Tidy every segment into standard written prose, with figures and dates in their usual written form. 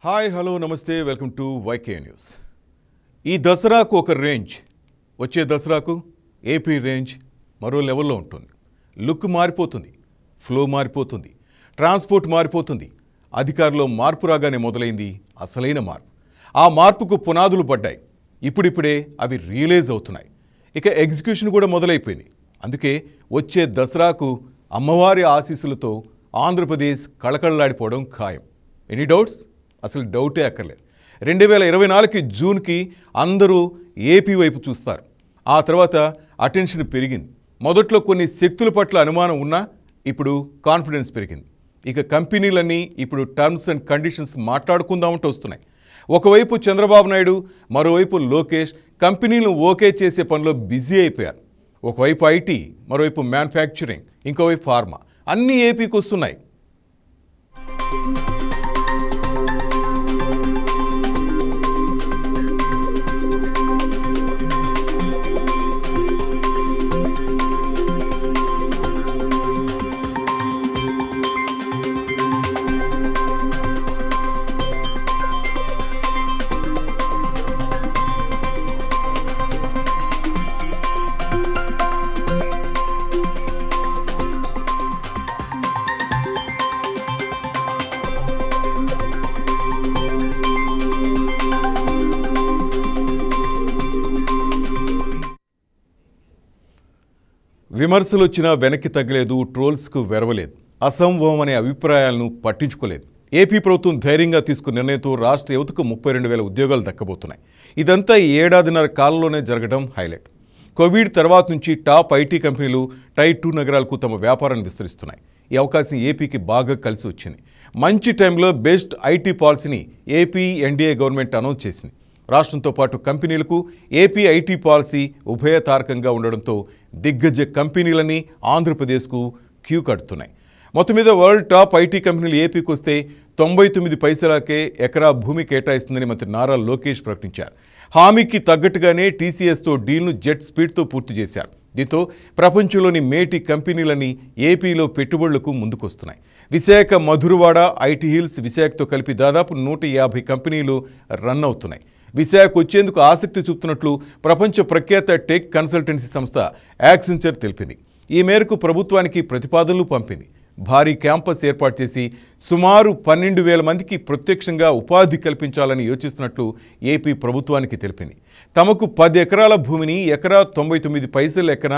Hi hello నమస్తే welcome to YK news. ఈ దసరాకు ఒక రేంజ్, వచ్చే దసరాకు ఏపీ రేంజ్ మరో లెవెల్లో ఉంటుంది. లుక్ మారిపోతుంది, ఫ్లో మారిపోతుంది, ట్రాన్స్పోర్ట్ మారిపోతుంది. అధికారంలో మార్పు రాగానే మొదలైంది అసలైన మార్పు. ఆ మార్పుకు పునాదులు పడ్డాయి. ఇప్పుడిప్పుడే అవి రియలైజ్ అవుతున్నాయి. ఇక ఎగ్జిక్యూషన్ కూడా మొదలైపోయింది. అందుకే వచ్చే దసరాకు అమ్మవారి ఆశీస్సులతో ఆంధ్రప్రదేశ్ కళకళలాడిపోవడం ఖాయం. Any doubts? అసలు డౌటే అక్కర్లేదు. 2024 జూన్కి అందరూ ఏపీ వైపు చూస్తారు. ఆ తర్వాత అటెన్షన్ పెరిగింది. మొదట్లో కొన్ని శక్తుల పట్ల అనుమానం ఉన్నా ఇప్పుడు కాన్ఫిడెన్స్ పెరిగింది. ఇక కంపెనీలన్నీ ఇప్పుడు టర్మ్స్ అండ్ కండిషన్స్ మాట్లాడుకుందామంటూ వస్తున్నాయి. ఒకవైపు చంద్రబాబు నాయుడు, మరోవైపు లోకేష్ కంపెనీలను ఓకే చేసే పనిలో బిజీ అయిపోయారు. ఒకవైపు ఐటీ, మరోవైపు మ్యానుఫ్యాక్చరింగ్, ఇంకోవైపు ఫార్మా, అన్నీ ఏపీకి వస్తున్నాయి. విమర్శలు వచ్చినా వెనక్కి తగ్గలేదు, ట్రోల్స్కు వెరవలేదు, అసంభవం అనే అభిప్రాయాలను పట్టించుకోలేదు. ఏపీ ప్రభుత్వం ధైర్యంగా తీసుకున్న నిర్ణయంతో రాష్ట్ర యువతకు 32,000 ఉద్యోగాలు దక్కబోతున్నాయి. ఇదంతా ఈ ఏడాదిన్నర కాలంలోనే జరగడం హైలైట్. కోవిడ్ తర్వాత నుంచి టాప్ ఐటీ కంపెనీలు టైర్ 2 నగరాలకు తమ వ్యాపారాన్ని విస్తరిస్తున్నాయి. ఈ అవకాశం ఏపీకి బాగా కలిసి వచ్చింది. మంచి టైంలో బెస్ట్ ఐటీ పాలసీని ఏపీ ఎన్డీఏ గవర్నమెంట్ అనౌన్స్ చేసింది. రాష్ట్రంతో పాటు కంపెనీలకు ఏపీ ఐటీ పాలసీ ఉభయతారకంగా ఉండడంతో దిగ్గజ కంపెనీలన్నీ ఆంధ్రప్రదేశ్కు క్యూ కడుతున్నాయి. మొత్తం మీద వరల్డ్ టాప్ ఐటీ కంపెనీలు ఏపీకి వస్తే 99 పైసలకే ఎకరా భూమి కేటాయిస్తుందని మంత్రి నారా లోకేష్ ప్రకటించారు. హామీకి తగ్గట్టుగానే టీసీఎస్తో డీల్ను జెట్ స్పీడ్తో పూర్తి చేశారు. దీంతో ప్రపంచంలోని మేటి కంపెనీలని ఏపీలో పెట్టుబడులకు ముందుకొస్తున్నాయి. విశాఖ, మధురవాడ, ఐటీ హిల్స్, విశాఖతో కలిపి దాదాపు 150 కంపెనీలు రన్ అవుతున్నాయి. విశాఖ వచ్చేందుకు ఆసక్తి చూపుతున్నట్లు ప్రపంచ ప్రఖ్యాత టెక్ కన్సల్టెన్సీ సంస్థ యాక్సెంచర్ తెలిపింది. ఈ మేరకు ప్రభుత్వానికి ప్రతిపాదనలు పంపింది. భారీ క్యాంపస్ ఏర్పాటు చేసి సుమారు 12,000 మందికి ప్రత్యక్షంగా ఉపాధి కల్పించాలని యోచిస్తున్నట్లు ఏపీ ప్రభుత్వానికి తెలిపింది. తమకు 10 ఎకరాల భూమిని ఎకరా 99 పైసల లెక్కన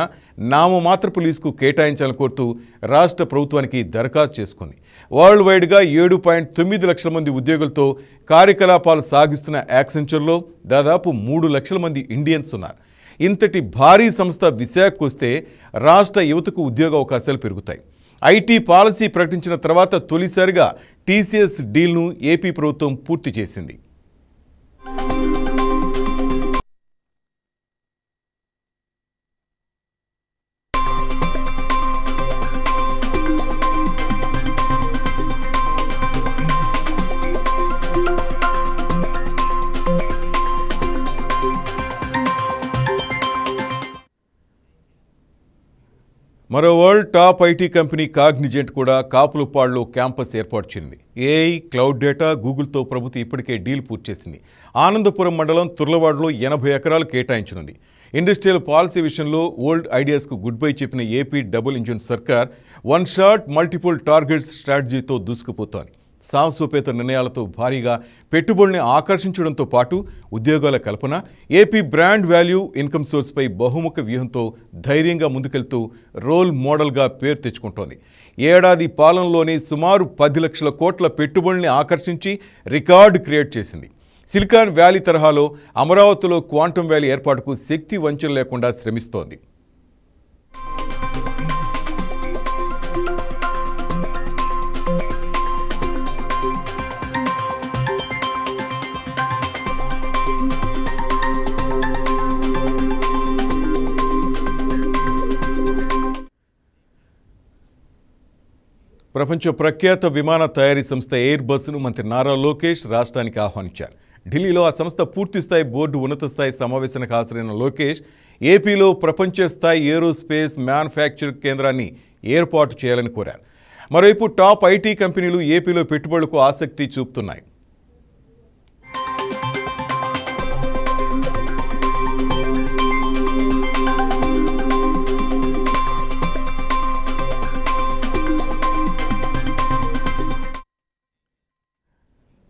నామమాత్రపు లీజుకు కేటాయించాలని కోరుతూ రాష్ట్ర ప్రభుత్వానికి దరఖాస్తు చేసుకుంది. వరల్డ్ వైడ్గా 7.9 లక్షల మంది ఉద్యోగులతో కార్యకలాపాలు సాగిస్తున్న యాక్సెంచర్లో దాదాపు 3 లక్షల మంది ఇండియన్స్ ఉన్నారు. ఇంతటి భారీ సంస్థ విశాఖకు వస్తే రాష్ట్ర యువతకు ఉద్యోగ అవకాశాలు పెరుగుతాయి. ఐటీ పాలసీ ప్రకటించిన తర్వాత తొలిసారిగా టీసీఎస్ డీల్ను ఏపీ ప్రభుత్వం పూర్తి చేసింది. మరో world top IT company Cognizant కూడా కాపులుపాడులో క్యాంపస్ ఏర్పాటు చేసింది. ఏఐ, క్లౌడ్ డేటా, గూగుల్తో ప్రభుత్వం ఇప్పటికే డీల్ పూర్తి చేసింది. ఆనందపురం మండలం తుర్లవాడలో 80 ఎకరాలు కేటాయించనుంది. ఇండస్ట్రియల్ పాలసీ విషయంలో ఓల్డ్ ఐడియాస్కు గుడ్ బై చెప్పిన ఏపీ డబుల్ ఇంజిన్ సర్కార్ వన్ షాట్ మల్టిపుల్ టార్గెట్స్ స్ట్రాటజీతో దూసుకుపోతోంది. సాహసోపేత నిర్ణయాలతో భారీగా పెట్టుబడుల్ని ఆకర్షించడంతో పాటు ఉద్యోగాల కల్పన, ఏపీ బ్రాండ్ వాల్యూ, ఇన్కమ్ సోర్స్పై బహుముఖ వ్యూహంతో ధైర్యంగా ముందుకెళ్తూ రోల్ మోడల్గా పేరు తెచ్చుకుంటోంది. ఏడాది పాలనలోనే సుమారు 10 లక్షల కోట్ల పెట్టుబడుల్ని ఆకర్షించి రికార్డు క్రియేట్ చేసింది. సిలికాన్ వ్యాలీ తరహాలో అమరావతిలో క్వాంటమ్ వ్యాలీ ఏర్పాటుకు శక్తి వంచన లేకుండా శ్రమిస్తోంది. ప్రపంచ ప్రఖ్యాత విమాన తయారీ సంస్థ ఎయిర్ బస్ను మంత్రి నారా లోకేష్ రాష్ట్రానికి ఆహ్వానించారు. ఢిల్లీలో ఆ సంస్థ పూర్తిస్థాయి బోర్డు ఉన్నత స్థాయి సమావేశానికి హాజరైన లోకేష్ ఏపీలో ప్రపంచ స్థాయి ఏరోస్పేస్ మ్యానుఫ్యాక్చరింగ్ కేంద్రాన్ని ఏర్పాటు చేయాలని కోరారు. మరోవైపు టాప్ ఐటీ కంపెనీలు ఏపీలో పెట్టుబడులకు ఆసక్తి చూపుతున్నాయి.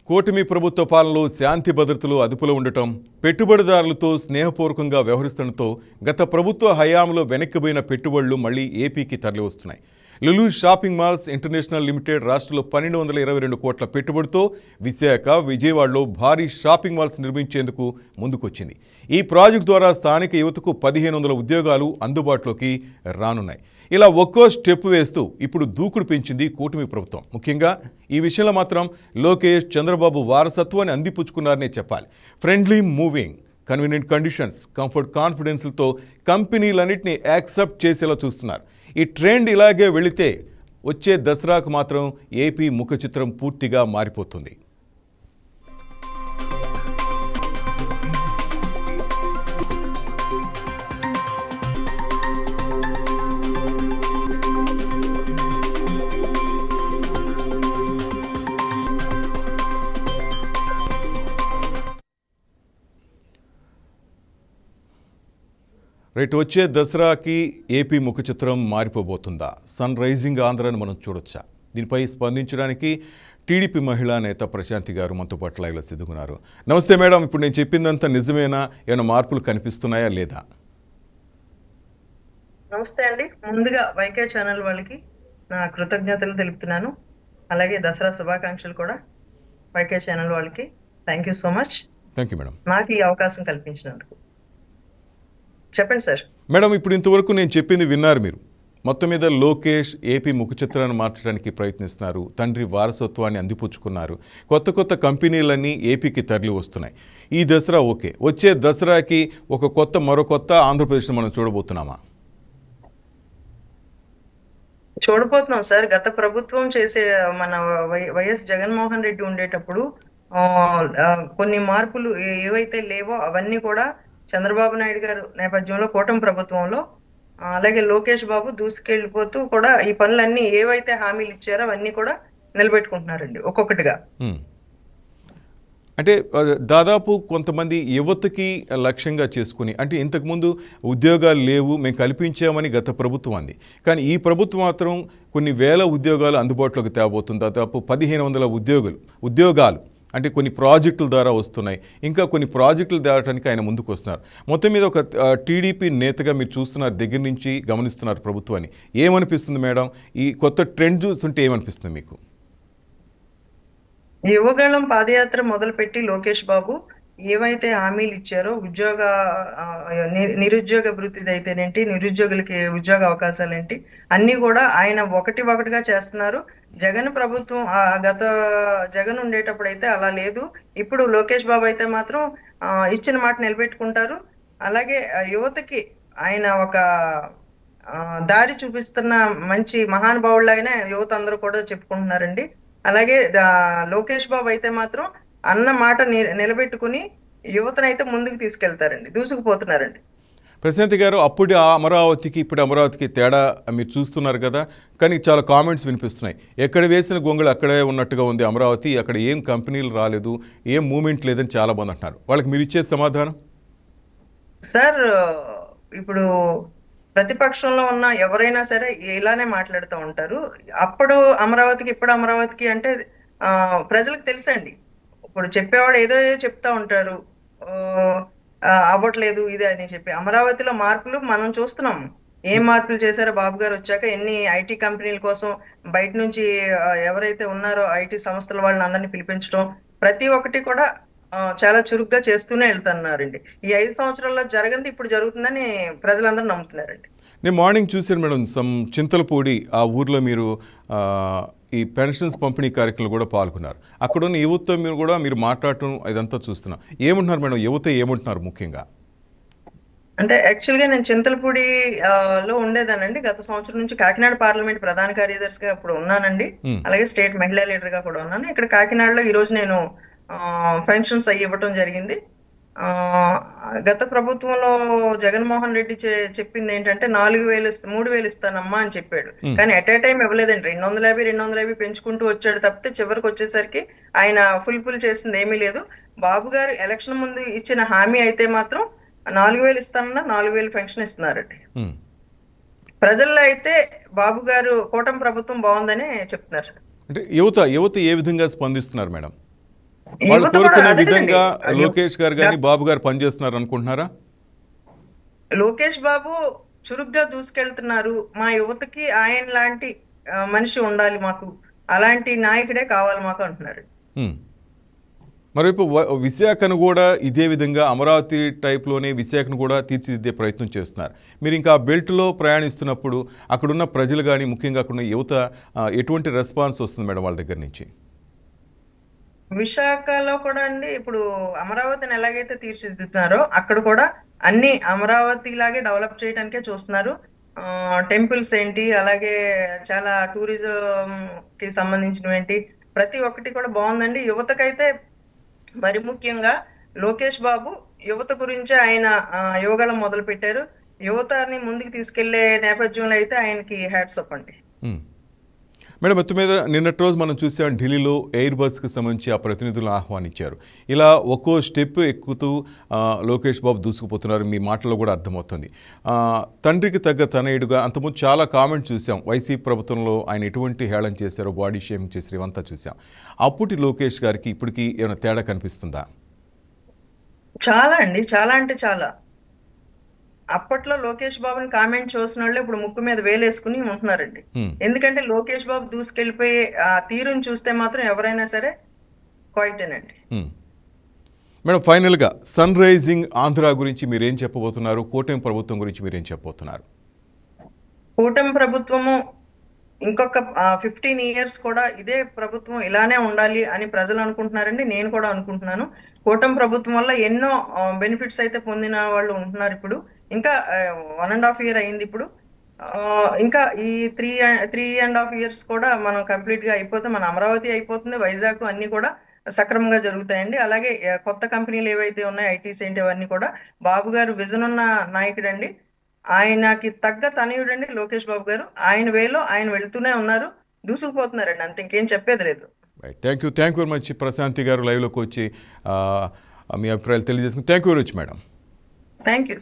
కూటమి ప్రభుత్వ పాలనలో శాంతి భద్రతలు అదుపులో ఉండటం, పెట్టుబడిదారులతో స్నేహపూర్వకంగా వ్యవహరిస్తుండటంతో గత ప్రభుత్వ హయాంలో వెనక్కిపోయిన పెట్టుబడులు మళ్లీ ఏపీకి తరలివస్తున్నాయి. Lulu shopping malls international limited రాష్ట్రంలో 1222 కోట్ల పెట్టుబడితో విశాఖ, విజయవాడలో భారీ షాపింగ్ మాల్స్ నిర్మించేందుకు ముందుకొచ్చింది. ఈ ప్రాజెక్టు ద్వారా స్థానిక యువతకు 1500 ఉద్యోగాలు అందుబాటులోకి రానున్నాయి. ఇలా ఒక్కో స్టెప్ వేస్తూ ఇప్పుడు దూకుడు పెంచింది కూటమి ప్రభుత్వం. ముఖ్యంగా ఈ విషయంలో మాత్రం లోకేష్, చంద్రబాబు వారసత్వాన్ని అందిపుచ్చుకున్నారనే చెప్పాలి. Friendly moving, convenient conditions, comfort కాన్ఫిడెన్స్లతో కంపెనీలన్నింటినీ యాక్సెప్ట్ చేసేలా చూస్తున్నారు. ఈ ట్రెండ్ ఇలాగే వెళితే వచ్చే దసరాకు మాత్రం ఏపీ ముఖ చిత్రం పూర్తిగా మారిపోతుంది. రైట్, వచ్చే దసరాకి ఏపీ ముఖ చిత్రం మారిపోబోతుందా? సన్ రైజింగ్ ఆంధ్రాని మనం చూడొచ్చా? దీనిపై స్పందించడానికి టీడీపీ మహిళా నేత ప్రశాంతి గారు మనతో పాటు లైవ్లో సిద్ధుకున్నారు. నమస్తే మేడం, ఇప్పుడు నేను చెప్పిందంతా నిజమేనా? ఏమైనా మార్పులు కనిపిస్తున్నాయా లేదా? నమస్తే అండి. ముందుగా వైకే ఛానల్ వాళ్ళకి నా కృతజ్ఞతలు తెలుపుతున్నాను. అలాగే దసరా శుభాకాంక్షలు కూడా వైకే ఛానల్ వాళ్ళకి. Thank you so much. Thank you madam, నాకు ఈ అవకాశం కల్పించినందుకు. చెప్పండి సార్. మేడం, ఇప్పుడు ఇంతవరకు నేను చెప్పింది విన్నారు మీరు. మొత్తం మీద లోకేష్ ఏపీ ముఖ చిత్రాన్ని మార్చడానికి ప్రయత్నిస్తున్నారు. తండ్రి వారసత్వాన్ని అందిపుచ్చుకున్నారు. కొత్త కొత్త కంపెనీలన్నీ ఏపీకి తరలి వస్తున్నాయి. ఈ దసరా ఓకే, వచ్చే దసరాకి మరో కొత్త ఆంధ్రప్రదేశ్ని మనం చూడబోతున్నామా? చూడబోతున్నాం సార్. గత ప్రభుత్వం చేసే మన వైఎస్ జగన్మోహన్ రెడ్డి ఉండేటప్పుడు కొన్ని మార్పులు ఏవైతే లేవో అవన్నీ కూడా చంద్రబాబు నాయుడు గారు నేపథ్యంలో కూటమి ప్రభుత్వంలో అలాగే లోకేష్ బాబు దూసుకెళ్ళిపోతూ కూడా ఈ పనులన్నీ ఏవైతే హామీలు ఇచ్చారో అవన్నీ కూడా నిలబెట్టుకుంటున్నారండి ఒక్కొక్కటిగా. అంటే దాదాపు కొంతమంది యువతకి లక్ష్యంగా చేసుకుని, అంటే ఇంతకుముందు ఉద్యోగాలు లేవు మేము కల్పించామని గత ప్రభుత్వం అంది. కానీ ఈ ప్రభుత్వం మాత్రం కొన్ని వేల ఉద్యోగాలు అందుబాటులోకి తేబోతుంది. దాదాపు 1500 ఉద్యోగాలు అంటే కొన్ని ప్రాజెక్టుల ద్వారా వస్తున్నాయి. ఇంకా కొన్ని ప్రాజెక్టులు తేవడానికి ఆయన ముందుకు వస్తున్నారు. మొత్తం మీద ఒక టీడీపీ నేతగా మీరు చూస్తున్నారు, దగ్గర నుంచి గమనిస్తున్నారు ప్రభుత్వాన్ని. ఏమనిపిస్తుంది మేడం? ఈ కొత్త ట్రెండ్ చూస్తుంటే ఏమనిపిస్తుంది మీకు? యువగళం పాదయాత్ర మొదలుపెట్టి లోకేష్ బాబు ఏవైతే హామీలు ఇచ్చారో నిరుద్యోగ భృతి అయితేనేంటి, నిరుద్యోగులకి ఉద్యోగ అవకాశాలు ఏంటి అన్ని కూడా ఆయన ఒకటిగా చేస్తున్నారు. జగన్ ప్రభుత్వం జగన్ ఉండేటప్పుడు అయితే అలా లేదు. ఇప్పుడు లోకేష్ బాబు అయితే మాత్రం ఇచ్చిన మాట నిలబెట్టుకుంటారు. అలాగే యువతకి ఆయన ఒక దారి చూపిస్తున్న మంచి మహానుభావులాగానే యువత అందరూ కూడా చెప్పుకుంటున్నారండి. అలాగే లోకేష్ బాబు అయితే మాత్రం అన్న మాట నిలబెట్టుకుని యువతనైతే ముందుకు తీసుకెళ్తారండి, దూసుకుపోతున్నారండి. ప్రశాంతి గారు, అప్పుడు అమరావతికి ఇప్పుడు అమరావతికి తేడా మీరు చూస్తున్నారు కదా, కానీ చాలా కామెంట్స్ వినిపిస్తున్నాయి. ఎక్కడ వేసిన గొంగళి అక్కడే ఉన్నట్టుగా ఉంది అమరావతి, అక్కడ ఏం కంపెనీలు రాలేదు, ఏం మూమెంట్ లేదని చాలా మంది అంటున్నారు. వాళ్ళకి మీరు ఇచ్చే సమాధానం? సార్, ఇప్పుడు ప్రతిపక్షంలో ఉన్న ఎవరైనా సరే ఇలానే మాట్లాడుతూ ఉంటారు. అప్పుడు అమరావతికి ఇప్పుడు అమరావతికి అంటే ప్రజలకు తెలుసండి. ఇప్పుడు చెప్పేవాడు ఏదో చెప్తా ఉంటారు, అవ్వట్లేదు ఇది అని చెప్పి. అమరావతిలో మార్పులు మనం చూస్తున్నాం. ఏం మార్పులు చేశారో బాబు గారు వచ్చాక. ఎన్ని ఐటీ కంపెనీల కోసం బయట నుంచి ఎవరైతే ఉన్నారో ఐటీ సంస్థల వాళ్ళని అందరినీ పిలిపించడం, ప్రతి ఒక్కటి కూడా చాలా చురుగ్గా చేస్తూనే వెళ్తున్నారండి. ఈ 5 సంవత్సరాల్లో జరగంది ఇప్పుడు జరుగుతుందని ప్రజలందరూ నమ్ముతున్నారండి. నేను మార్నింగ్ చూశాను మేడం, చింతలపూడి ఆ ఊర్లో మీరు ఈ పెన్షన్స్ పంపిణీ కార్యక్రమంలో కూడా పాల్గొన్నారు. అక్కడ ఉన్న యువత మీరు మాట్లాడటం ఇదంతా చూస్తున్నాం. ఏమంటున్నారు మేడం, యువత ఏమంటున్నారు ముఖ్యంగా? అంటే యాక్చువల్గా నేను చింతలపూడి లో ఉండేదానండి. గత సంవత్సరం నుంచి కాకినాడ పార్లమెంట్ ప్రధాన కార్యదర్శిగా ఇప్పుడు ఉన్నానండి. అలాగే స్టేట్ మహిళా లీడర్ గా కూడా ఉన్నాను. ఇక్కడ కాకినాడలో ఈ రోజు నేను పెన్షన్స్ అయ్యి ఇవ్వటం జరిగింది. గత ప్రభుత్వంలో జగన్మోహన్ రెడ్డి చెప్పింది ఏంటంటే 4000 3000 ఇస్తానమ్మా అని చెప్పాడు. కానీ అట్ ఏ టైం ఇవ్వలేదండి. 250 పెంచుకుంటూ వచ్చాడు తప్పితే చివరికి వచ్చేసరికి ఆయన ఫుల్ చేసింది ఏమీ లేదు. బాబు గారు ఎలక్షన్ ముందు ఇచ్చిన హామీ అయితే మాత్రం 4000 ఇస్తానన్నా 4000 పెన్షన్ ఇస్తున్నారండి. ప్రజల్లో అయితే బాబు గారు కూటమి ప్రభుత్వం బాగుందని చెప్తున్నారు సార్. అంటే యువత ఏ విధంగా స్పందిస్తున్నారు మేడం? వాళ్ళు యువత కూడా కోరుకునే అదేనండి. విధంగా లోకేష్ గారు కానీ బాబు గారు పనిచేస్తున్నారు అనుకుంటున్నారా? లోకేష్ బాబు చురుగ్గా దూసుకెళ్తున్నారు. మా యువతకి ఆయన లాంటి మనిషి ఉండాలి మాకు, అలాంటి నాయకుడే కావాలి మాకు అంటున్నారు. హ్మ్. మరోవైపు విశాఖను కూడా ఇదే విధంగా అమరావతి టైప్లోనే విశాఖను కూడా తీర్చిదిద్దే ప్రయత్నం చేస్తున్నారు. మీరు ఇంకా బెల్ట్లో ప్రయాణిస్తున్నప్పుడు అక్కడున్న ప్రజలు కానీ ముఖ్యంగా అక్కడున్న యువత ఎటువంటి రెస్పాన్స్ వస్తుంది మేడం వాళ్ళ దగ్గర నుంచి? విశాఖలో కూడా అండి ఇప్పుడు అమరావతిని ఎలాగైతే తీర్చిదిద్దుతున్నారో అక్కడ కూడా అన్ని అమరావతి లాగే డెవలప్ చేయడానికే చూస్తున్నారు. టెంపుల్స్ ఏంటి, అలాగే చాలా టూరిజం కి సంబంధించినవి ఏంటి, ప్రతి ఒక్కటి కూడా బాగుందండి. యువతకైతే మరి ముఖ్యంగా లోకేష్ బాబు యువత గురించి ఆయన యువగళం మొదలు పెట్టారు. యువతని ముందుకు తీసుకెళ్లే నేపథ్యంలో అయితే ఆయనకి హ్యాట్స్ ఆఫ్ అండి. మేడం, మొత్తం మీద నిన్నటి రోజు మనం చూసాం ఢిల్లీలో ఎయిర్ బస్కి సంబంధించి ఆ ప్రతినిధులను ఆహ్వానించారు. ఇలా ఒక్కో స్టెప్ ఎక్కుతూ లోకేష్ బాబు దూసుకుపోతున్నారు, మీ మాటల్లో కూడా అర్థమవుతుంది. తండ్రికి తగ్గ తనయుడుగా అంతకుముందు చాలా కామెంట్స్ చూసాం. వైసీపీ ప్రభుత్వంలో ఆయన ఎటువంటి హేళన చేశారో, బాడీ షేమింగ్ చేశారు, ఇవంతా చూసాం. అప్పటి లోకేష్ గారికి ఇప్పటికీ ఏమైనా తేడా కనిపిస్తుందా? చాలా అండి, చాలా అంటే చాలా. అప్పట్లో లోకేష్ బాబుని కామెంట్ చూసిన వాళ్ళు ఇప్పుడు ముక్కు మీద వేలేసుకుని ఉంటున్నారండి. ఎందుకంటే లోకేష్ బాబు దూసుకెళ్లిపోయి ఆ తీరుని చూస్తే మాత్రం ఎవరైనా సరే క్వైటేనండి. మేడం, ఫైనల్గా సన్ రైజింగ్ ఆంధ్ర గురించి మీరేం చెప్పబోతున్నారు? కూటమి ప్రభుత్వం గురించి మీరేం చెప్పబోతున్నారు? కూటమి ప్రభుత్వము ఇంకొక 15 years కూడా ఇదే ప్రభుత్వం ఇలానే ఉండాలి అని ప్రజలు అనుకుంటున్నారండి. నేను కూడా అనుకుంటున్నాను. కూటమి ప్రభుత్వం వల్ల ఎన్నో బెనిఫిట్స్ అయితే పొందిన వాళ్ళు ఉంటున్నారు. ఇప్పుడు ఇంకా 1.5 year అయింది. ఇప్పుడు ఇంకా ఈ 3.5 years కూడా మనం కంప్లీట్ గా అయిపోతే మన అమరావతి అయిపోతుంది, వైజాగ్ అన్ని కూడా సక్రమంగా జరుగుతాయండి. అలాగే కొత్త కంపెనీలు ఏవైతే ఉన్నాయో ఐటీస్ ఏంటి అవన్నీ కూడా బాబు గారు విజన్ ఉన్న నాయకుడు అండి. ఆయనకి తగ్గ తనయుడండి లోకేష్ బాబు గారు. ఆయన వేలో ఆయన వెళ్తూనే ఉన్నారు, దూసుకుపోతున్నారండి. అంత ఇంకేం చెప్పేది లేదు. Thank you very much Prashanti garu, లైవ్లోకి వచ్చి మీ అభిప్రాయాలు తెలియజేసుకుని. Thank you very much madam. Thank you.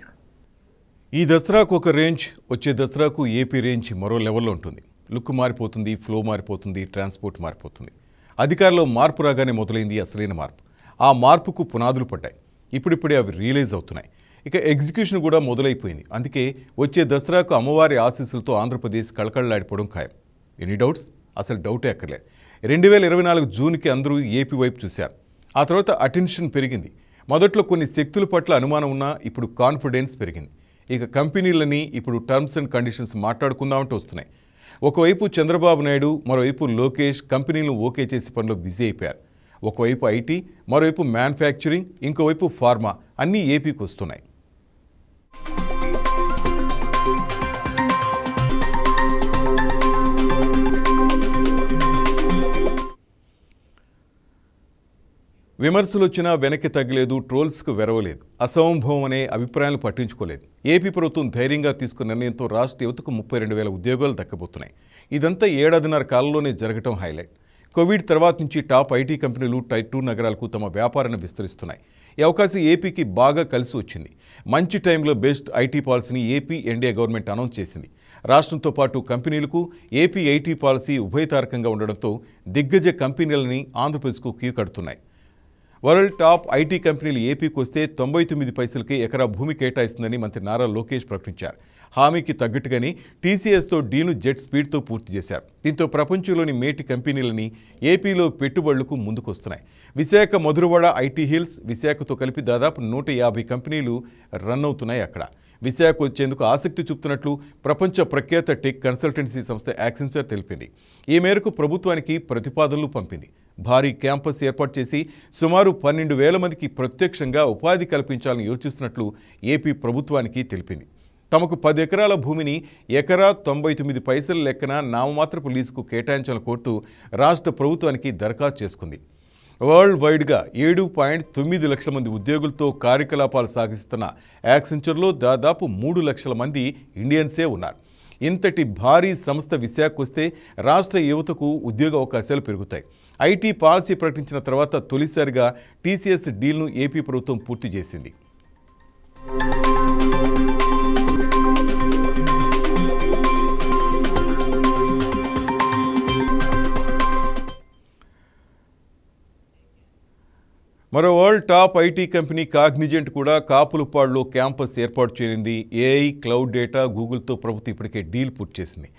ఈ దసరాకు ఒక రేంజ్, వచ్చే దసరాకు ఏపీ రేంజ్ మరో లెవెల్లో ఉంటుంది. లుక్ మారిపోతుంది, ఫ్లో మారిపోతుంది, ట్రాన్స్పోర్ట్ మారిపోతుంది. అధికారంలో మార్పు రాగానే మొదలైంది అసలైన మార్పు. ఆ మార్పుకు పునాదులు పడ్డాయి. ఇప్పుడిప్పుడే అవి రియలైజ్ అవుతున్నాయి. ఇక ఎగ్జిక్యూషన్ కూడా మొదలైపోయింది. అందుకే వచ్చే దసరాకు అమ్మవారి ఆశీస్సులతో ఆంధ్రప్రదేశ్ కళకళలాడిపోవడం ఖాయం. Any doubts? అసలు డౌటే అక్కర్లేదు. 2024 జూన్కి అందరూ ఏపీ వైపు చూశారు. ఆ తర్వాత అటెన్షన్ పెరిగింది. మొదట్లో కొన్ని శక్తుల పట్ల అనుమానం ఉన్నా ఇప్పుడు కాన్ఫిడెన్స్ పెరిగింది. ఇక కంపెనీలని ఇప్పుడు టర్మ్స్ అండ్ కండిషన్స్ మాట్లాడుకుందామంటూ వస్తున్నాయి. ఒకవైపు చంద్రబాబు నాయుడు, మరోవైపు లోకేష్ కంపెనీలను ఓకే చేసే పనిలో బిజీ అయిపోయారు. ఒకవైపు ఐటీ, మరోవైపు మ్యానుఫ్యాక్చరింగ్, ఇంకోవైపు ఫార్మా అన్నీ ఏపీకి వస్తున్నాయి. విమర్శలు వచ్చినా వెనక్కి తగ్గలేదు, ట్రోల్స్కు వెరవలేదు, అసంభవం అనే అభిప్రాయాలు పట్టించుకోలేదు. ఏపీ ప్రభుత్వం ధైర్యంగా తీసుకున్న నిర్ణయంతో రాష్ట్ర యువతకు 32,000 ఉద్యోగాలు దక్కబోతున్నాయి. ఇదంతా 7.5 కాలంలోనే జరగటం హైలైట్. కోవిడ్ తర్వాత నుంచి టాప్ ఐటీ కంపెనీలు టైర్ 2 నగరాలకు తమ వ్యాపారాన్ని విస్తరిస్తున్నాయి. ఈ అవకాశం ఏపీకి బాగా కలిసి వచ్చింది. మంచి టైంలో బెస్ట్ ఐటీ పాలసీని ఏపీ ఎన్డీఏ గవర్నమెంట్ అనౌన్స్ చేసింది. రాష్ట్రంతో పాటు కంపెనీలకు ఏపీ ఐటీ పాలసీ ఉభయతారకంగా ఉండడంతో దిగ్గజ కంపెనీలని ఆంధ్రప్రదేశ్కు క్యూ కడుతున్నాయి. వరల్డ్ టాప్ ఐటీ కంపెనీలు ఏపీకి వస్తే 99 పైసలకే ఎకరా భూమి కేటాయిస్తుందని మంత్రి నారా లోకేష్ ప్రకటించారు. హామీకి తగ్గట్టుగానే టీసీఎస్తో డీను జెట్ స్పీడ్తో పూర్తి చేశారు. దీంతో ప్రపంచంలోని మేటి కంపెనీలని ఏపీలో పెట్టుబడులకు ముందుకొస్తున్నాయి. విశాఖ మధురవాడ ఐటీ హిల్స్, విశాఖతో కలిపి దాదాపు 150 కంపెనీలు రన్ అవుతున్నాయి అక్కడ. విశాఖ వచ్చేందుకు ఆసక్తి చూపుతున్నట్లు ప్రపంచ ప్రఖ్యాత టెక్ కన్సల్టెన్సీ సంస్థ యాక్సెంచర్ తెలిపింది. ఈ మేరకు ప్రభుత్వానికి ప్రతిపాదనలు పంపింది. భారీ క్యాంపస్ ఏర్పాటు చేసి సుమారు 12,000 మందికి ప్రత్యక్షంగా ఉపాధి కల్పించాలని యోచిస్తున్నట్లు ఏపీ ప్రభుత్వానికి తెలిపింది. తమకు 10 ఎకరాల భూమిని ఎకరా 99 పైసల లెక్కన నామమాత్రపు లీజుకు కేటాయించాలని కోరుతూ రాష్ట్ర ప్రభుత్వానికి దరఖాస్తు చేసుకుంది. వరల్డ్ వైడ్గా 7.9 లక్షల మంది ఉద్యోగులతో కార్యకలాపాలు సాగిస్తున్న యాక్సెంచర్లో దాదాపు 3 లక్షల మంది ఇండియన్సే ఉన్నారు. ఇంతటి భారీ సంస్థ విశాఖకు వస్తే రాష్ట్ర యువతకు ఉద్యోగ అవకాశాలు పెరుగుతాయి. ఐటీ పాలసీ ప్రకటించిన తర్వాత తొలిసారిగా టీసీఎస్ డీల్ను ఏపీ ప్రభుత్వం పూర్తి చేసింది. మరో world top IT company Cognizant కూడా కాపులుపాడులో క్యాంపస్ ఏర్పాటు చేయనుంది. ఏఐ, క్లౌడ్ డేటా, గూగుల్తో ప్రభుత్వం ఇప్పటికే డీల్ పూర్తి చేసింది.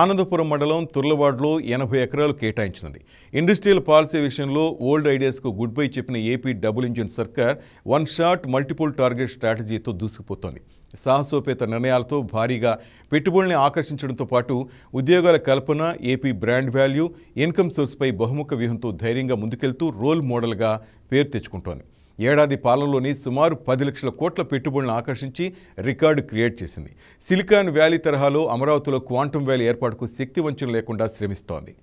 ఆనందపురం మండలం తుర్లవాడలో 80 ఎకరాలు కేటాయించినది. ఇండస్ట్రియల్ పాలసీ విషయంలో ఓల్డ్ ఐడియాస్కు గుడ్ బై చెప్పిన ఏపీ డబుల్ ఇంజిన్ సర్కార్ వన్ షాట్ మల్టిపుల్ టార్గెట్ స్ట్రాటజీతో దూసుకుపోతోంది. సాహసోపేత నిర్ణయాలతో భారీగా పెట్టుబడుల్ని ఆకర్షించడంతో పాటు ఉద్యోగాల కల్పన, ఏపీ బ్రాండ్ వాల్యూ, ఇన్కమ్ సోర్స్పై బహుముఖ వ్యూహంతో ధైర్యంగా ముందుకెళ్తూ రోల్ మోడల్గా పేరు తెచ్చుకుంటోంది. ఏడాది పాలనలోని సుమారు 10 లక్షల కోట్ల పెట్టుబడులను ఆకర్షించి రికార్డు క్రియేట్ చేసింది. సిలికాన్ వ్యాలీ తరహాలో అమరావతిలో క్వాంటమ్ వ్యాలీ ఏర్పాటుకు శక్తి వంచన లేకుండా శ్రమిస్తోంది.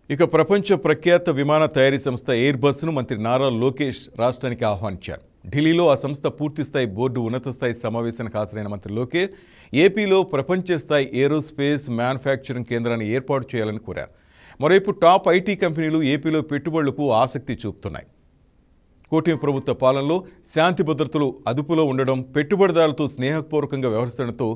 ఇక ప్రపంచ ప్రఖ్యాత విమాన తయారీ సంస్థ ఎయిర్ బస్ను మంత్రి నారా లోకేష్ రాష్ట్రానికి ఆహ్వానించారు. ఢిల్లీలో ఆ సంస్థ పూర్తిస్థాయి బోర్డు ఉన్నత స్థాయి సమావేశానికి హాజరైన మంత్రి లోకేష్ ఏపీలో ప్రపంచ స్థాయి ఏరోస్పేస్ మ్యానుఫ్యాక్చరింగ్ కేంద్రాన్ని ఏర్పాటు చేయాలని కోరారు. మరోవైపు టాప్ ఐటీ కంపెనీలు ఏపీలో పెట్టుబడులకు ఆసక్తి చూపుతున్నాయి. కూటమి ప్రభుత్వ పాలనలో శాంతి భద్రతలు అదుపులో ఉండడం, పెట్టుబడిదారులతో స్నేహపూర్వకంగా వ్యవహరిస్తడంతో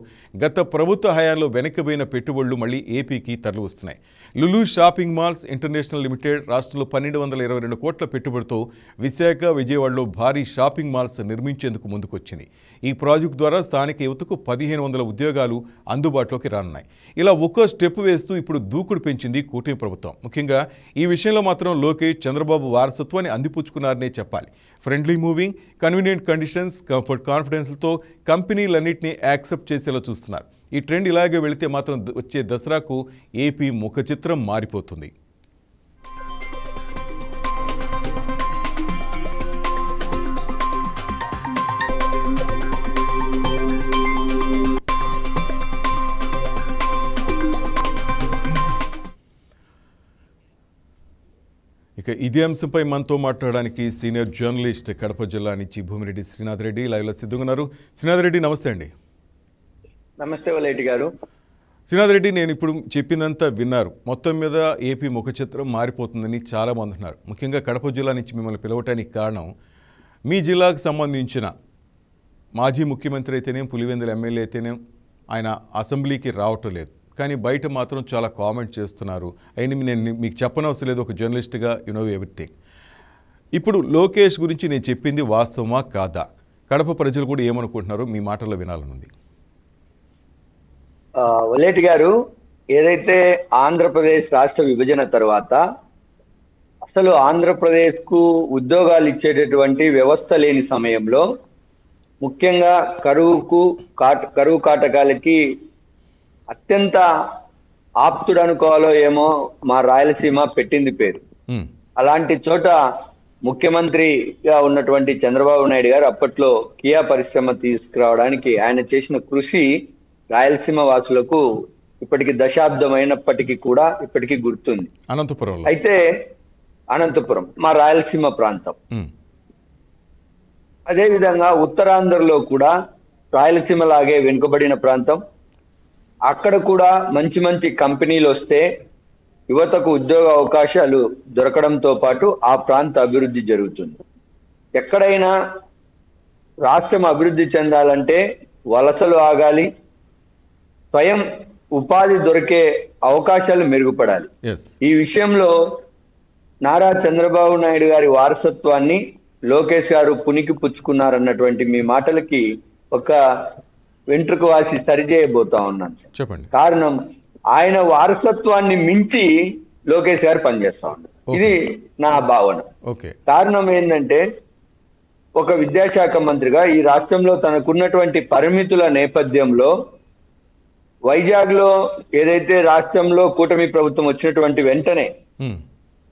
గత ప్రభుత్వ హయాంలో వెనక్కిపోయిన పెట్టుబడులు మళ్లీ ఏపీకి తరలివస్తున్నాయి. Lulu shopping malls international limited రాష్ట్రంలో 1222 కోట్ల పెట్టుబడితో విశాఖ, విజయవాడలో భారీ షాపింగ్ మాల్స్ నిర్మించేందుకు ముందుకొచ్చింది. ఈ ప్రాజెక్టు ద్వారా స్థానిక యువతకు 1500 ఉద్యోగాలు అందుబాటులోకి రానున్నాయి. ఇలా ఒక్కో స్టెప్ వేస్తూ ఇప్పుడు దూకుడు పెంచింది కూటమి ప్రభుత్వం. ముఖ్యంగా ఈ విషయంలో మాత్రం లోకేష్ చంద్రబాబు వారసత్వాన్ని అందిపుచ్చుకున్నారనే చెప్పాలి. Friendly moving, convenient conditions, comfort, కాన్ఫిడెన్స్లతో కంపెనీలన్నింటినీ యాక్సెప్ట్ చేసేలా చూస్తున్నారు. ఈ ట్రెండ్ ఇలాగే వెళితే మాత్రం వచ్చే దసరాకు ఏపీ ముఖ చిత్రం మారిపోతుంది. ఇక ఇదే అంశంపై మనతో మాట్లాడడానికి సీనియర్ జర్నలిస్ట్ కడప జిల్లా నుంచి భూమిరెడ్డి శ్రీనాథ్ రెడ్డి లైవ్లో సిద్ధంగా ఉన్నారు. శ్రీనాథ్ రెడ్డి నమస్తే అండి. నమస్తే వలేటి గారు. శ్రీనాథ్ రెడ్డి, నేను ఇప్పుడు చెప్పిందంతా విన్నారు. మొత్తం మీద ఏపీ ముఖ చిత్రం మారిపోతుందని చాలామంది అంటున్నారు. ముఖ్యంగా కడప జిల్లా నుంచి మిమ్మల్ని పిలవటానికి కారణం మీ జిల్లాకు సంబంధించిన మాజీ ముఖ్యమంత్రి అయితేనేం, పులివెందుల ఎమ్మెల్యే అయితేనేం ఆయన అసెంబ్లీకి రావటం లేదు, కానీ బయట మాత్రం చాలా కామెంట్ చేస్తున్నారు. అయినా నేను మీకు చెప్పనవసరం లేదు, ఒక జర్నలిస్ట్గా యు నో ఎవ్రీథింగ్. ఇప్పుడు లోకేష్ గురించి నేను చెప్పింది వాస్తవమా కాదా? కడప ప్రజలు కూడా ఏమనుకుంటున్నారో మీ మాటల్లో వినాలనుంది. వలేటి గారు, ఏదైతే ఆంధ్రప్రదేశ్ రాష్ట్ర విభజన తర్వాత అసలు ఆంధ్రప్రదేశ్ కు ఉద్యోగాలు ఇచ్చేటటువంటి వ్యవస్థ లేని సమయంలో, ముఖ్యంగా కరువు కాటకాలకి అత్యంత ఆప్తుడు అనుకోవాలో ఏమో మా రాయలసీమ పెట్టింది పేరు. అలాంటి చోట ముఖ్యమంత్రిగా ఉన్నటువంటి చంద్రబాబు నాయుడు గారు అప్పట్లో కియా పరిశ్రమ తీసుకురావడానికి ఆయన చేసిన కృషి రాయలసీమ వాసులకు ఇప్పటికి దశాబ్దం అయినప్పటికీ కూడా ఇప్పటికీ గుర్తుంది. అయితే అనంతపురం మా రాయలసీమ ప్రాంతం, అదేవిధంగా ఉత్తరాంధ్రలో కూడా రాయలసీమ లాగే వెనుకబడిన ప్రాంతం. అక్కడ కూడా మంచి మంచి కంపెనీలు వస్తే యువతకు ఉద్యోగ అవకాశాలు దొరకడంతో పాటు ఆ ప్రాంత అభివృద్ధి జరుగుతుంది. ఎక్కడైనా రాష్ట్రం అభివృద్ధి చెందాలంటే వలసలు ఆగాలి, స్వయం ఉపాధి దొరికే అవకాశాలు మెరుగుపడాలి. ఈ విషయంలో నారా చంద్రబాబు నాయుడు గారి వారసత్వాన్ని లోకేష్ గారు పునికి పుచ్చుకున్నారన్నటువంటి మీ మాటలకి ఒక వెంట్రుక వాసి సరిచేయబోతా ఉన్నాను. చెప్పండి. కారణం, ఆయన వారసత్వాన్ని మించి లోకేష్ గారు పనిచేస్తా ఉన్నారు. ఇది నా భావన. కారణం ఏంటంటే, ఒక విద్యాశాఖ మంత్రిగా ఈ రాష్ట్రంలో తనకున్నటువంటి పరిమితుల నేపథ్యంలో వైజాగ్ లో ఏదైతే రాష్ట్రంలో కూటమి ప్రభుత్వం వచ్చినటువంటి వెంటనే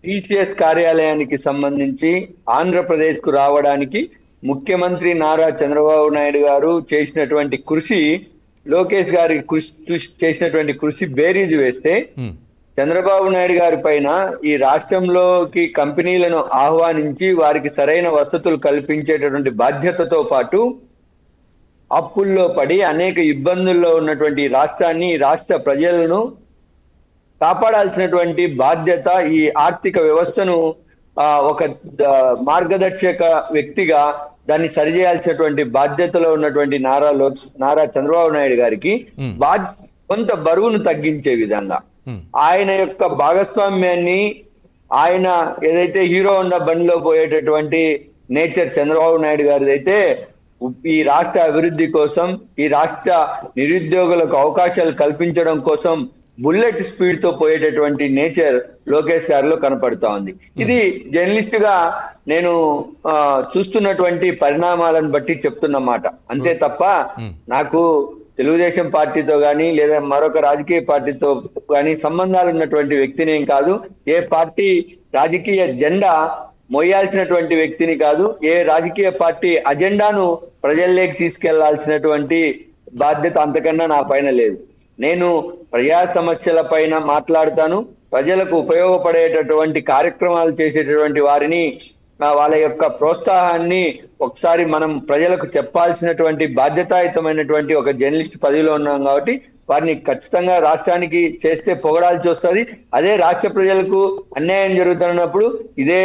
టీసీఎస్ కార్యాలయానికి సంబంధించి ఆంధ్రప్రదేశ్ కు రావడానికి ముఖ్యమంత్రి నారా చంద్రబాబు నాయుడు గారు చేసినటువంటి కృషి, లోకేష్ గారి చేసినటువంటి కృషి బేరీజు వేస్తే చంద్రబాబు నాయుడు గారి పైన ఈ రాష్ట్రంలోకి కంపెనీలను ఆహ్వానించి వారికి సరైన వసతులు కల్పించేటటువంటి బాధ్యతతో పాటు అప్పుల్లో పడి అనేక ఇబ్బందుల్లో ఉన్నటువంటి రాష్ట్రాన్ని, రాష్ట్ర ప్రజలను కాపాడాల్సినటువంటి బాధ్యత, ఈ ఆర్థిక వ్యవస్థను ఒక మార్గదర్శక వ్యక్తిగా దాన్ని సరిచేయాల్సినటువంటి బాధ్యతలో ఉన్నటువంటి నారా చంద్రబాబు నాయుడు గారికి కొంత బరువును తగ్గించే విధంగా ఆయన యొక్క భాగస్వామ్యాన్ని, ఆయన ఏదైతే హీరో హోండా బండిలో పోయేటటువంటి నేచర్ చంద్రబాబు నాయుడు గారిది అయితే ఈ రాష్ట్ర అభివృద్ధి కోసం, ఈ రాష్ట్ర నిరుద్యోగులకు అవకాశాలు కల్పించడం కోసం బుల్లెట్ స్పీడ్ తో పోయేటటువంటి నేచర్ లోకేష్ గారిలో కనపడుతా ఉంది. ఇది జర్నలిస్ట్ గా నేను చూస్తున్నటువంటి పరిణామాలను బట్టి చెప్తున్నమాట. అంతే తప్ప నాకు తెలుగుదేశం పార్టీతో గాని లేదా మరొక రాజకీయ పార్టీతో గాని సంబంధాలు ఉన్నటువంటి వ్యక్తినేం కాదు. ఏ పార్టీ రాజకీయ జెండా మోయాల్సినటువంటి వ్యక్తిని కాదు. ఏ రాజకీయ పార్టీ అజెండాను ప్రజల్లోకి తీసుకెళ్లాల్సినటువంటి బాధ్యత అంతకన్నా నా పైన లేదు. నేను ప్రజా సమస్యల పైన మాట్లాడతాను. ప్రజలకు ఉపయోగపడేటటువంటి కార్యక్రమాలు చేసేటటువంటి వారిని, వాళ్ళ యొక్క ప్రోత్సాహాన్ని ఒకసారి మనం ప్రజలకు చెప్పాల్సినటువంటి బాధ్యతాయుతమైనటువంటి ఒక జర్నలిస్ట్ పదవిలో ఉన్నాం కాబట్టి వారిని ఖచ్చితంగా రాష్ట్రానికి చేస్తే పొగడాల్సి వస్తుంది. అదే రాష్ట్ర ప్రజలకు అన్యాయం జరుగుతున్నప్పుడు ఇదే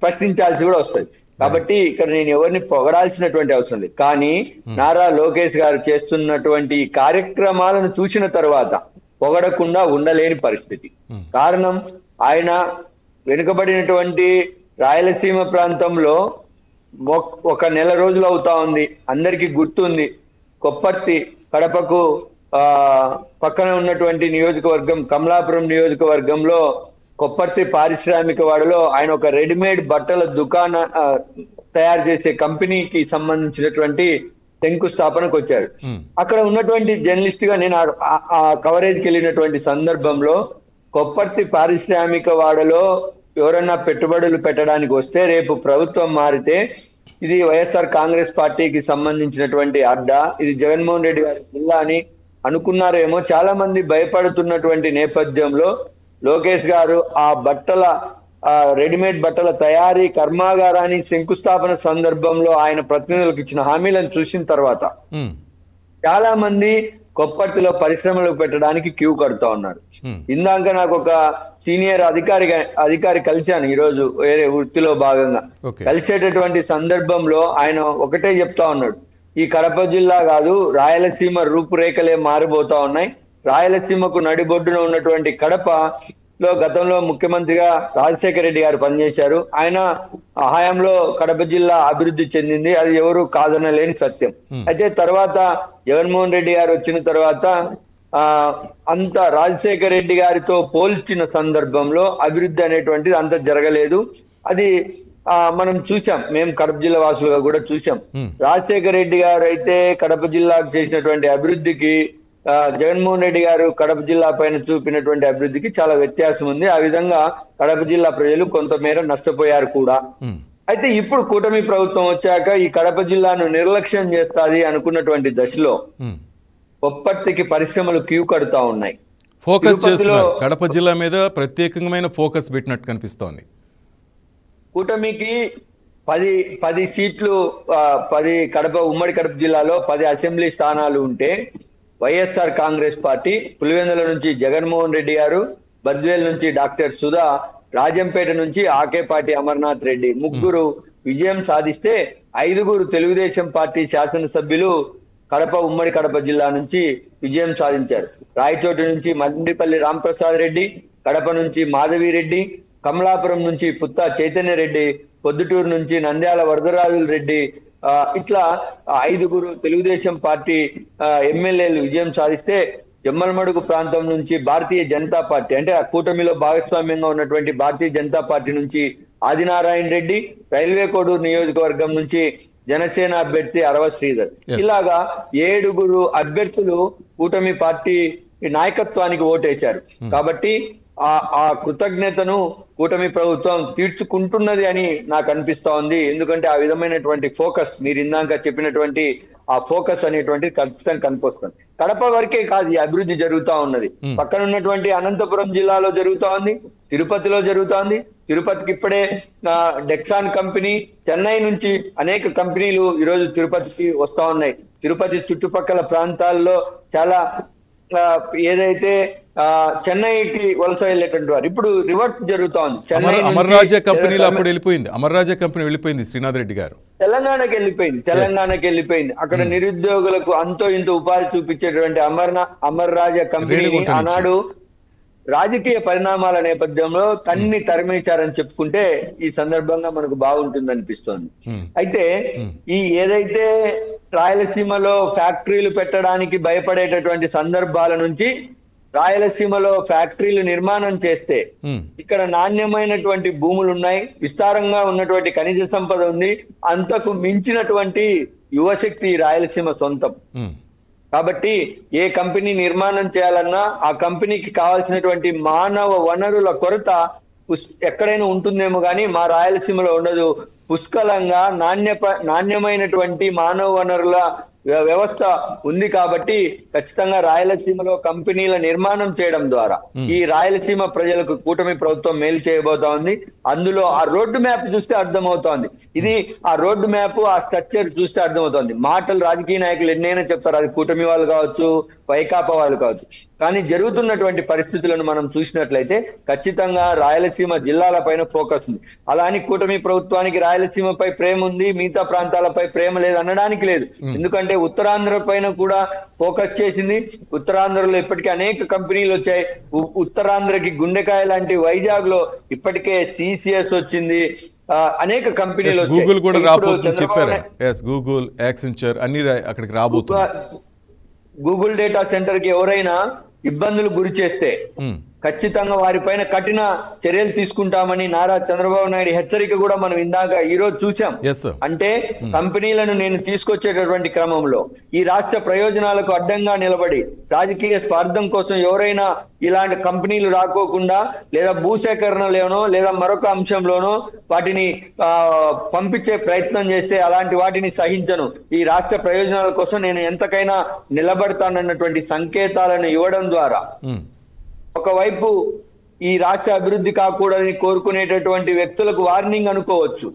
ప్రశ్నించాల్సి కూడా వస్తుంది. కాబట్టి ఇక్కడ నేను ఎవరిని పొగడాల్సినటువంటి అవసరం లేదు. కానీ నారా లోకేష్ గారు చేస్తున్నటువంటి కార్యక్రమాలను చూసిన తర్వాత పొగడకుండా ఉండలేని పరిస్థితి. కారణం ఆయన వెనుకబడినటువంటి రాయలసీమ ప్రాంతంలో ఒక నెల రోజులు అవుతా ఉంది. అందరికీ గుర్తుంది. కొప్పర్తి కడపకు పక్కన ఉన్నటువంటి నియోజకవర్గం కమలాపురం నియోజకవర్గంలో కొప్పర్తి పారిశ్రామిక వాడలో ఆయన ఒక రెడీమేడ్ బట్టల దుకాణ తయారు చేసే కంపెనీకి సంబంధించినటువంటి శంకుస్థాపనకు వచ్చారు. అక్కడ ఉన్నటువంటి జర్నలిస్ట్ గా నేను ఆ కవరేజ్కి వెళ్ళినటువంటి సందర్భంలో కొప్పర్తి పారిశ్రామిక వాడలో ఎవరన్నా పెట్టుబడులు పెట్టడానికి వస్తే రేపు ప్రభుత్వం మారితే ఇది వైఎస్ఆర్ కాంగ్రెస్ పార్టీకి సంబంధించినటువంటి అడ్డా, ఇది జగన్మోహన్ రెడ్డి గారి జిల్లా అని అనుకున్నారేమో. చాలా మంది భయపడుతున్నటువంటి నేపథ్యంలో లోకేష్ గారు ఆ రెడీమేడ్ బట్టల తయారీ కర్మాగారాన్ని శంకుస్థాపన సందర్భంలో ఆయన ప్రతినిధులకు ఇచ్చిన హామీలను చూసిన తర్వాత చాలా మంది కొప్పర్తిలో పరిశ్రమలు పెట్టడానికి క్యూ కడుతా ఉన్నారు. ఇందాక నాకు ఒక సీనియర్ అధికారి కలిశాను ఈరోజు వేరే వృత్తిలో భాగంగా. కలిసేటటువంటి సందర్భంలో ఆయన ఒకటే చెప్తా ఉన్నాడు, ఈ కడప జిల్లా కాదు రాయలసీమ రూపురేఖలే మారిపోతా ఉన్నాయి. రాయలసీమకు నడిబొడ్డున ఉన్నటువంటి కడపలో గతంలో ముఖ్యమంత్రిగా రాజశేఖర రెడ్డి గారు పనిచేశారు. ఆయన హయాంలో కడప జిల్లా అభివృద్ధి చెందింది, అది ఎవరు కాదనలేని సత్యం. అయితే తర్వాత జగన్మోహన్ రెడ్డి గారు వచ్చిన తర్వాత అంత రాజశేఖర రెడ్డి గారితో పోల్చిన సందర్భంలో అభివృద్ధి అనేటువంటిది అంత జరగలేదు. అది మనం చూసాం, మేము కడప జిల్లా వాసులుగా కూడా చూసాం. రాజశేఖర రెడ్డి గారు అయితే కడప జిల్లాకు చేసినటువంటి అభివృద్ధికి జగన్మోహన్ రెడ్డి గారు కడప జిల్లా పైన చూపినటువంటి అభివృద్ధికి చాలా వ్యత్యాసం ఉంది. ఆ విధంగా కడప జిల్లా ప్రజలు కొంతమేర నష్టపోయారు కూడా. అయితే ఇప్పుడు కూటమి ప్రభుత్వం వచ్చాక ఈ కడప జిల్లాను నిర్లక్ష్యం చేస్తాది అనుకున్నటువంటి దశలో కొప్పర్తికి పరిశ్రమలు క్యూ కడుతా ఉన్నాయి. ఫోకస్ చేస్తున్నారు, కడప జిల్లా మీద ప్రత్యేకమైన ఫోకస్ పెట్టినట్టు కనిపిస్తోంది. కూటమికి 10 సీట్లు, 10 ఉమ్మడి కడప జిల్లాలో 10 అసెంబ్లీ స్థానాలు ఉంటే వైఎస్ఆర్ కాంగ్రెస్ పార్టీ పులివెందుల నుంచి జగన్మోహన్ రెడ్డి గారు, బద్వేల్ నుంచి డాక్టర్ సుధా, రాజంపేట నుంచి ఆకేపాటి అమర్నాథ్ రెడ్డి ముగ్గురు విజయం సాధిస్తే 5గురు తెలుగుదేశం పార్టీ శాసనసభ్యులు ఉమ్మడి కడప జిల్లా నుంచి విజయం సాధించారు. రాయచోటి నుంచి మండిపల్లి రాంప్రసాద్ రెడ్డి, కడప నుంచి మాధవిరెడ్డి, కమలాపురం నుంచి పుత్తా చైతన్య రెడ్డి, పొద్దుటూరు నుంచి నంద్యాల వరదరాజుల రెడ్డి, ఇట్లా 5గురు తెలుగుదేశం పార్టీ ఎమ్మెల్యేలు విజయం సాధిస్తే జమ్మలమడుగు ప్రాంతం నుంచి భారతీయ జనతా పార్టీ అంటే ఆ కూటమిలో భాగస్వామ్యంగా ఉన్నటువంటి భారతీయ జనతా పార్టీ నుంచి ఆదినారాయణ రెడ్డి, రైల్వే కోడూరు నియోజకవర్గం నుంచి జనసేన అభ్యర్థి అరవ శ్రీధర్, ఇలాగా 7గురు అభ్యర్థులు కూటమి పార్టీ నాయకత్వానికి ఓటేశారు. కాబట్టి ఆ కృతజ్ఞతను కూటమి ప్రభుత్వం తీర్చుకుంటున్నది అని నాకు అనిపిస్తా ఉంది. ఎందుకంటే ఆ విధమైనటువంటి ఫోకస్, మీరు ఇందాక చెప్పినటువంటి ఆ ఫోకస్ అనేటువంటిది ఖచ్చితంగా కనిపిస్తుంది. కడప వరకే కాదు ఈ అభివృద్ధి జరుగుతా ఉన్నది, పక్కన ఉన్నటువంటి అనంతపురం జిల్లాలో జరుగుతా ఉంది, తిరుపతిలో జరుగుతా ఉంది. తిరుపతికి ఇప్పుడే డెక్సాన్ కంపెనీ, చెన్నై నుంచి అనేక కంపెనీలు ఈరోజు తిరుపతికి వస్తా ఉన్నాయి. తిరుపతి చుట్టుపక్కల ప్రాంతాల్లో చాలా ఏదైతే చెన్నైకి వలస వెళ్ళేటువంటి వారు ఇప్పుడు రివర్స్ జరుగుతా ఉంది. అమర్ రాజా కంపెనీలో అప్పుడు వెళ్ళిపోయింది, అమర్ రాజా కంపెనీ వెళ్ళిపోయింది, శ్రీనాథ్ రెడ్డి గారు తెలంగాణకి వెళ్ళిపోయింది. అక్కడ నిరుద్యోగులకు అంతో ఇంతో ఉపాధి చూపించేటువంటి అమర్ రాజా కంపెనీ ఆనాడు రాజకీయ పరిణామాల నేపథ్యంలో తరిమేశారని చెప్పుకుంటే ఈ సందర్భంగా మనకు బాగుంటుంది అనిపిస్తోంది. అయితే ఏదైతే రాయలసీమలో ఫ్యాక్టరీలు పెట్టడానికి భయపడేటటువంటి సందర్భాల నుంచి రాయలసీమలో ఫ్యాక్టరీలు నిర్మాణం చేస్తే ఇక్కడ నాణ్యమైనటువంటి భూములు ఉన్నాయి, విస్తారంగా ఉన్నటువంటి ఖనిజ సంపద ఉంది, అంతకు మించినటువంటి యువశక్తి రాయలసీమ సొంతం. కాబట్టి ఏ కంపెనీ నిర్మాణం చేయాలన్నా ఆ కంపెనీకి కావాల్సినటువంటి మానవ వనరుల కొరత ఎక్కడైనా ఉంటుందేమో కానీ మా రాయలసీమలో ఉండదు. పుష్కలంగా నాణ్యమైనటువంటి మానవ వనరుల వ్యవస్థ ఉంది. కాబట్టి ఖచ్చితంగా రాయలసీమలో కంపెనీల నిర్మాణం చేయడం ద్వారా ఈ రాయలసీమ ప్రజలకు కూటమి ప్రభుత్వం మేలు చేయబోతా ఉంది. అందులో ఆ రోడ్డు మ్యాప్ చూస్తే అర్థమవుతోంది. ఇది ఆ రోడ్డు మ్యాప్, ఆ స్ట్రక్చర్ చూస్తే అర్థమవుతోంది. మాటలు రాజకీయ నాయకులు ఎన్నైనా చెప్తారు, అది కూటమి వాళ్ళు కావచ్చు, వైకాపా వాళ్ళు కావచ్చు. కానీ జరుగుతున్నటువంటి పరిస్థితులను మనం చూసినట్లయితే ఖచ్చితంగా రాయలసీమ జిల్లాల పైన ఫోకస్ ఉంది. అలా అని కూటమి ప్రభుత్వానికి రాయలసీమపై ప్రేమ ఉంది, మిగతా ప్రాంతాలపై ప్రేమ లేదు అనడానికి లేదు. ఎందుకంటే ఉత్తరాంధ్ర పైన కూడా ఫోకస్ చేసింది. ఉత్తరాంధ్రలో ఇప్పటికే అనేక కంపెనీలు వచ్చాయి. ఉత్తరాంధ్రకి గుండెకాయ లాంటి వైజాగ్ లో ఇప్పటికే సిసిఎస్ వచ్చింది, అనేక కంపెనీలు గూగుల్ కూడా రాబోతుంది చెప్పారు. గూగుల్, యాక్సెంచర్ అన్ని అక్కడికి రాబోతుంది. గూగుల్ డేటా సెంటర్ కి ఎవరైనా ఇబ్బందులు గురి చేస్తే ఖచ్చితంగా వారిపైన కఠిన చర్యలు తీసుకుంటామని నారా చంద్రబాబు నాయుడు హెచ్చరిక కూడా మనం ఇందాక ఈ రోజు చూసాం. అంటే కంపెనీలను నేను తీసుకొచ్చేటటువంటి క్రమంలో ఈ రాష్ట్ర ప్రయోజనాలకు అడ్డంగా నిలబడి రాజకీయ స్వార్థం కోసం ఎవరైనా ఇలాంటి కంపెనీలు రాకోకుండా లేదా భూసేకరణలోనో లేదా మరొక అంశంలోనో వాటిని పంపించే ప్రయత్నం చేస్తే అలాంటి వాటిని సహించను. ఈ రాష్ట్ర ప్రయోజనాల కోసం నేను ఎంతకైనా నిలబడతానన్నటువంటి సంకేతాలను ఇవ్వడం ద్వారా ఒకవైపు ఈ రాష్ట్ర అభివృద్ధి కాకూడదని కోరుకునేటటువంటి వ్యక్తులకు వార్నింగ్ అనుకోవచ్చు,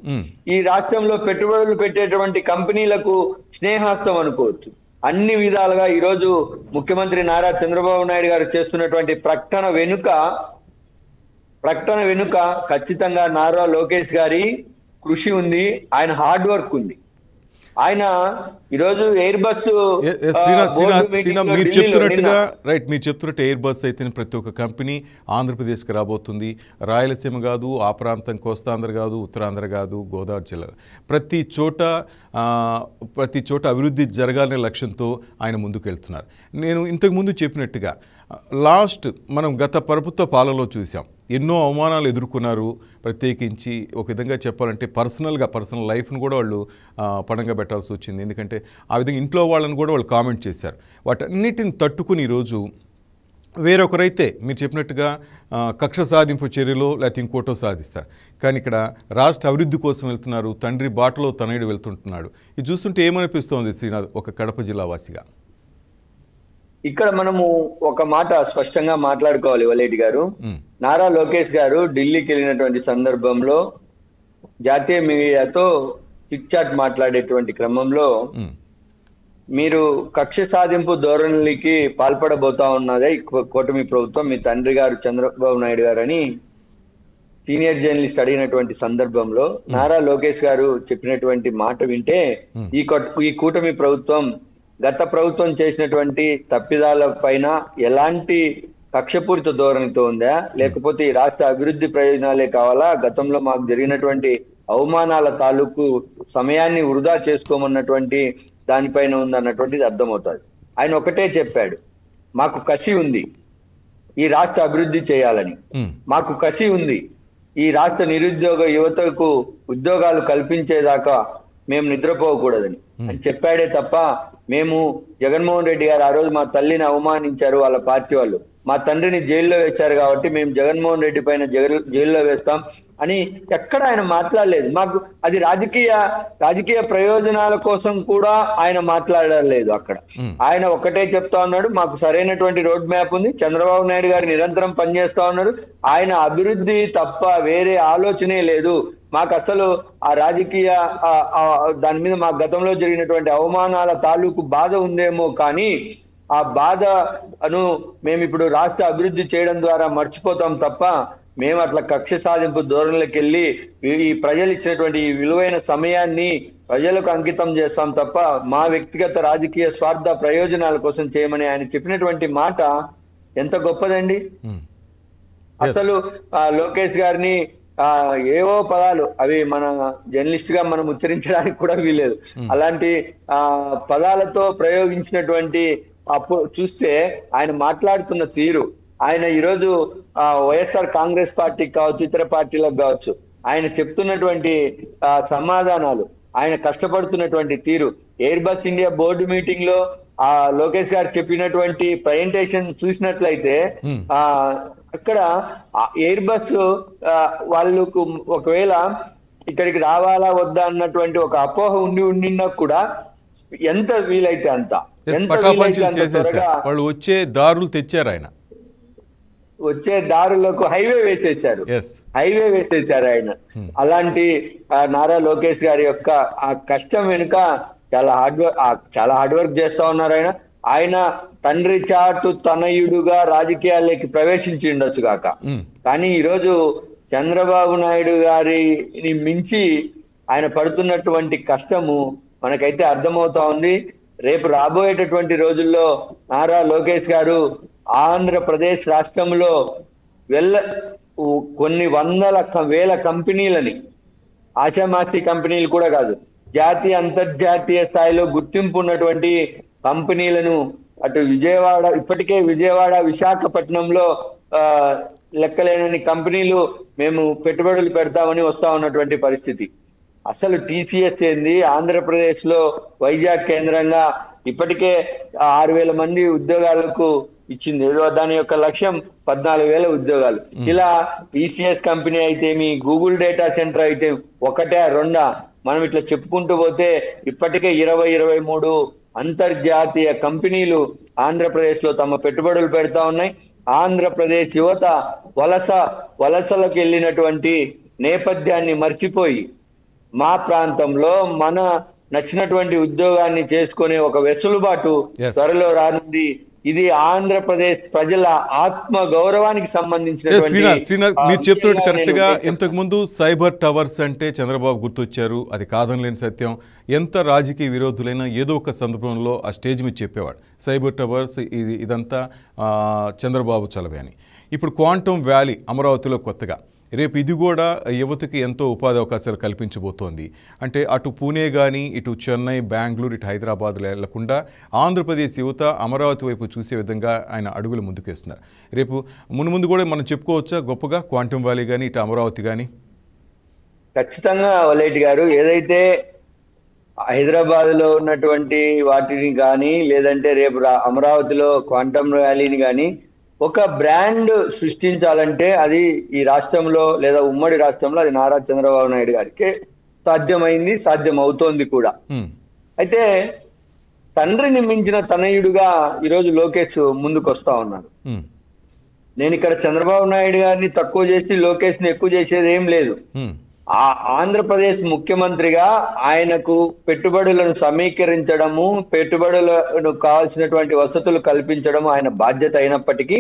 ఈ రాష్ట్రంలో పెట్టుబడులు పెట్టేటువంటి కంపెనీలకు స్నేహాస్తం అనుకోవచ్చు. అన్ని విధాలుగా ఈరోజు ముఖ్యమంత్రి నారా చంద్రబాబు నాయుడు గారు చేస్తున్నటువంటి ప్రకటన వెనుక ఖచ్చితంగా నారా లోకేష్ గారి కృషి ఉంది, ఆయన హార్డ్ వర్క్ ఉంది. ఆయన ఈరోజు ఎయిర్ బస్ మీరు చెప్తున్నట్టు ఎయిర్ బస్ అయితే ప్రతి ఒక్క కంపెనీ ఆంధ్రప్రదేశ్కి రాబోతుంది. రాయలసీమ కాదు, ఆ ప్రాంతం కోస్తాంధ్ర కాదు, ఉత్తరాంధ్ర కాదు, గోదావరి జిల్లా ప్రతి చోట అభివృద్ధి జరగాలనే లక్ష్యంతో ఆయన ముందుకు వెళ్తున్నారు. నేను ఇంతకుముందు చెప్పినట్టుగా మనం గత ప్రభుత్వ పాలనలో చూసాం, ఎన్నో అవమానాలు ఎదుర్కొన్నారు. ప్రత్యేకించి ఒక విధంగా చెప్పాలంటే పర్సనల్ లైఫ్ను కూడా వాళ్ళు పణంగా పెట్టాల్సి వచ్చింది. ఎందుకంటే ఆ విధంగా ఇంట్లో వాళ్ళని కూడా వాళ్ళు కామెంట్ చేశారు. వాటన్నిటిని తట్టుకుని ఈరోజు వేరొకరైతే మీరు చెప్పినట్టుగా కక్ష సాధింపు చర్యలో లేకపోతే ఇంకోటో సాధిస్తారు. కానీ ఇక్కడ రాష్ట్ర అభివృద్ధి కోసం వెళ్తున్నారు, తండ్రి బాటలో తనయుడు వెళ్తుంటున్నాడు. ఇది చూస్తుంటే ఏమనిపిస్తోంది శ్రీనాథ్, ఒక కడప జిల్లా వాసిగా? ఇక్కడ మనము ఒక మాట స్పష్టంగా మాట్లాడుకోవాలి. వలేటి గారు, నారా లోకేష్ గారు ఢిల్లీకి వెళ్ళినటువంటి సందర్భంలో జాతీయ మీడియాతో చిట్ చాట్ మాట్లాడేటువంటి క్రమంలో మీరు కక్ష సాధింపు ధోరణికి పాల్పడబోతా ఉన్నదే కూటమి ప్రభుత్వం, మీ తండ్రి గారు చంద్రబాబు నాయుడు గారు అని సీనియర్ జర్నలిస్ట్ అడిగినటువంటి సందర్భంలో నారా లోకేష్ గారు చెప్పినటువంటి మాట వింటే ఈ కూటమి ప్రభుత్వం గత ప్రభుత్వం చేసినటువంటి తప్పిదాల పైన ఎలాంటి కక్షపూరిత ధోరణితో ఉందా, లేకపోతే ఈ రాష్ట్ర అభివృద్ధి ప్రయోజనాలే కావాలా, గతంలో మాకు జరిగినటువంటి అవమానాల తాలూకు సమయాన్ని వృధా చేసుకోమన్నటువంటి దానిపైన ఉందన్నటువంటిది అర్థమవుతుంది. ఆయన ఒకటే చెప్పాడు, మాకు కసి ఉంది ఈ రాష్ట్ర అభివృద్ధి చేయాలని, మాకు కసి ఉంది ఈ రాష్ట్ర నిరుద్యోగ యువతకు ఉద్యోగాలు కల్పించేదాకా మేము నిద్రపోకూడదని అని చెప్పాడే తప్ప మేము జగన్మోహన్ రెడ్డి గారు ఆ రోజు మా తల్లిని అవమానించారు వాళ్ళ పార్టీ వాళ్ళు, మా తండ్రిని జైల్లో వేశారు కాబట్టి మేము జగన్మోహన్ రెడ్డి పైన జైల్లో వేస్తాం అని ఎక్కడ ఆయన మాట్లాడలేదు. మాకు అది రాజకీయ ప్రయోజనాల కోసం కూడా ఆయన మాట్లాడలేదు. అక్కడ ఆయన ఒకటే చెప్తా ఉన్నాడు, మాకు సరైనటువంటి రోడ్ మ్యాప్ ఉంది, చంద్రబాబు నాయుడు గారు నిరంతరం పనిచేస్తా ఉన్నారు, ఆయన అభివృద్ధి తప్ప వేరే ఆలోచనే లేదు, మాకు అసలు ఆ రాజకీయ దాని మీద మా గతంలో జరిగినటువంటి అవమానాల తాలూకు బాధ ఉందేమో కానీ ఆ బాధను మేము ఇప్పుడు రాష్ట్ర అభివృద్ధి చేయడం ద్వారా మర్చిపోతాం తప్ప మేము అట్లా కక్ష సాధింపు ధోరణిలోకి వెళ్ళి ఈ ప్రజలు ఇచ్చినటువంటి ఈ విలువైన సమయాన్ని ప్రజలకు అంకితం చేస్తాం తప్ప మా వ్యక్తిగత రాజకీయ స్వార్థ ప్రయోజనాల కోసం చేయమని ఆయన చెప్పినటువంటి మాట ఎంత గొప్పదండి. అసలు లోకేష్ గారిని ఏవో పదాలు అవి మన జర్నలిస్ట్ గా మనం ఉచ్చరించడానికి కూడా వీలేదు. అలాంటి పదాలతో ప్రయోగించినటువంటి అప్పుడు చూస్తే ఆయన మాట్లాడుతున్న తీరు, ఆయన ఈరోజు వైఎస్ఆర్ కాంగ్రెస్ పార్టీకి కావచ్చు, ఇతర పార్టీలకు కావచ్చు, ఆయన చెప్తున్నటువంటి సమాధానాలు, ఆయన కష్టపడుతున్నటువంటి తీరు, air bus India board meeting లో లోకేష్ గారు చెప్పినటువంటి ప్రజెంటేషన్ చూసినట్లయితే అక్కడ ఎయిర్ బస్ వాళ్ళకు ఒకవేళ ఇక్కడికి రావాలా వద్దా అన్నటువంటి ఒక అపోహ ఉండినా కూడా ఎంత వీలైతే అంత వాళ్ళు వచ్చే దారులు తెచ్చారు, ఆయన వచ్చే దారులకు హైవే వేసేసారు ఆయన. అలాంటి నారా లోకేష్ గారి యొక్క ఆ కష్టం వెనుక చాలా హార్డ్ వర్క్ చేస్తా ఉన్నారు. ఆయన తండ్రి చాటు తనయుడుగా రాజకీయాల్లోకి ప్రవేశించి ఉండొచ్చు కాక, కానీ ఈరోజు చంద్రబాబు నాయుడు గారిని మించి ఆయన పడుతున్నటువంటి కష్టము మనకైతే అర్థమవుతా ఉంది. రేపు రాబోయేటటువంటి రోజుల్లో నారా లోకేష్ గారు ఆంధ్రప్రదేశ్ రాష్ట్రంలో కొన్ని వేల కంపెనీలని, ఆషామాషి కంపెనీలు కూడా కాదు, జాతీయ అంతర్జాతీయ స్థాయిలో గుర్తింపు ఉన్నటువంటి కంపెనీలను అటు ఇప్పటికే విజయవాడ విశాఖపట్నంలో లెక్కలేనని కంపెనీలు మేము పెట్టుబడులు పెడతామని వస్తా ఉన్నటువంటి పరిస్థితి. అసలు టీసీఎస్ ఏంది, ఆంధ్రప్రదేశ్ లో వైజాగ్ కేంద్రంగా ఇప్పటికే 6,000 మంది ఉద్యోగాలకు ఇచ్చింది. దాని యొక్క లక్ష్యం 14,000 ఉద్యోగాలు. ఇలా టీసీఎస్ కంపెనీ అయితే మీ గూగుల్ డేటా సెంటర్ అయితే ఒకటే రెండా, మనం ఇట్లా చెప్పుకుంటూ పోతే ఇప్పటికే 23 అంతర్జాతీయ కంపెనీలు ఆంధ్రప్రదేశ్ లో తమ పెట్టుబడులు పెడతా ఉన్నాయి. ఆంధ్రప్రదేశ్ యువత వలసలకు వెళ్ళినటువంటి నేపథ్యాన్ని మర్చిపోయి మా ప్రాంతంలో మన నచ్చినటువంటి ఉద్యోగాన్ని చేసుకునే ఒక వెసులుబాటు త్వరలో రానుంది. ఇది ఆంధ్రప్రదేశ్ ప్రజల ఆత్మ గౌరవానికి సంబంధించినటువంటి. మీరు చెప్తున్నట్టు కరెక్ట్ గా ఇంతకు ముందు సైబర్ టవర్స్ అంటే చంద్రబాబు గుర్తొచ్చారు, అది కాదనలేని సత్యం. ఎంత రాజకీయ విరోధులైనా ఏదో ఒక సందర్భంలో ఆ స్టేజ్ మీద చెప్పేవాడు సైబర్ టవర్స్ ఇదంతా చంద్రబాబు చలవే అని. ఇప్పుడు క్వాంటమ్ వ్యాలీ అమరావతిలో కొత్తగా, రేపు ఇది కూడా యువతకి ఎంతో ఉపాధి అవకాశాలు కల్పించబోతోంది. అంటే అటు పూణే కానీ, ఇటు చెన్నై, బెంగళూరు, ఇటు హైదరాబాద్లో వెళ్లకుండా ఆంధ్రప్రదేశ్ యువత అమరావతి వైపు చూసే విధంగా ఆయన అడుగులు ముందుకేస్తున్నారు. రేపు ముందు కూడా మనం చెప్పుకోవచ్చా గొప్పగా క్వాంటమ్ వ్యాలీ కానీ, ఇటు అమరావతి కానీ? ఖచ్చితంగా వలేటి గారు, ఏదైతే హైదరాబాద్ లో ఉన్నటువంటి వాటిని కానీ, లేదంటే రేపు అమరావతిలో క్వాంటమ్ వ్యాలీని కానీ ఒక బ్రాండ్ సృష్టించాలంటే అది ఈ రాష్ట్రంలో లేదా ఉమ్మడి రాష్ట్రంలో అది నారా చంద్రబాబు నాయుడు గారికి సాధ్యమైంది, సాధ్యం అవుతోంది కూడా. అయితే తండ్రిని మించిన తనయుడుగా ఈరోజు లోకేష్ ముందుకు వస్తా ఉన్నాడు. నేను ఇక్కడ చంద్రబాబు నాయుడు గారిని తక్కువ చేసి లోకేష్ ని ఎక్కువ చేసేది ఏం లేదు. ఆంధ్రప్రదేశ్ ముఖ్యమంత్రిగా ఆయనకు పెట్టుబడులను సమీకరించడము, పెట్టుబడులకు కావాల్సినటువంటి వసతులు కల్పించడము ఆయన బాధ్యత అయినప్పటికీ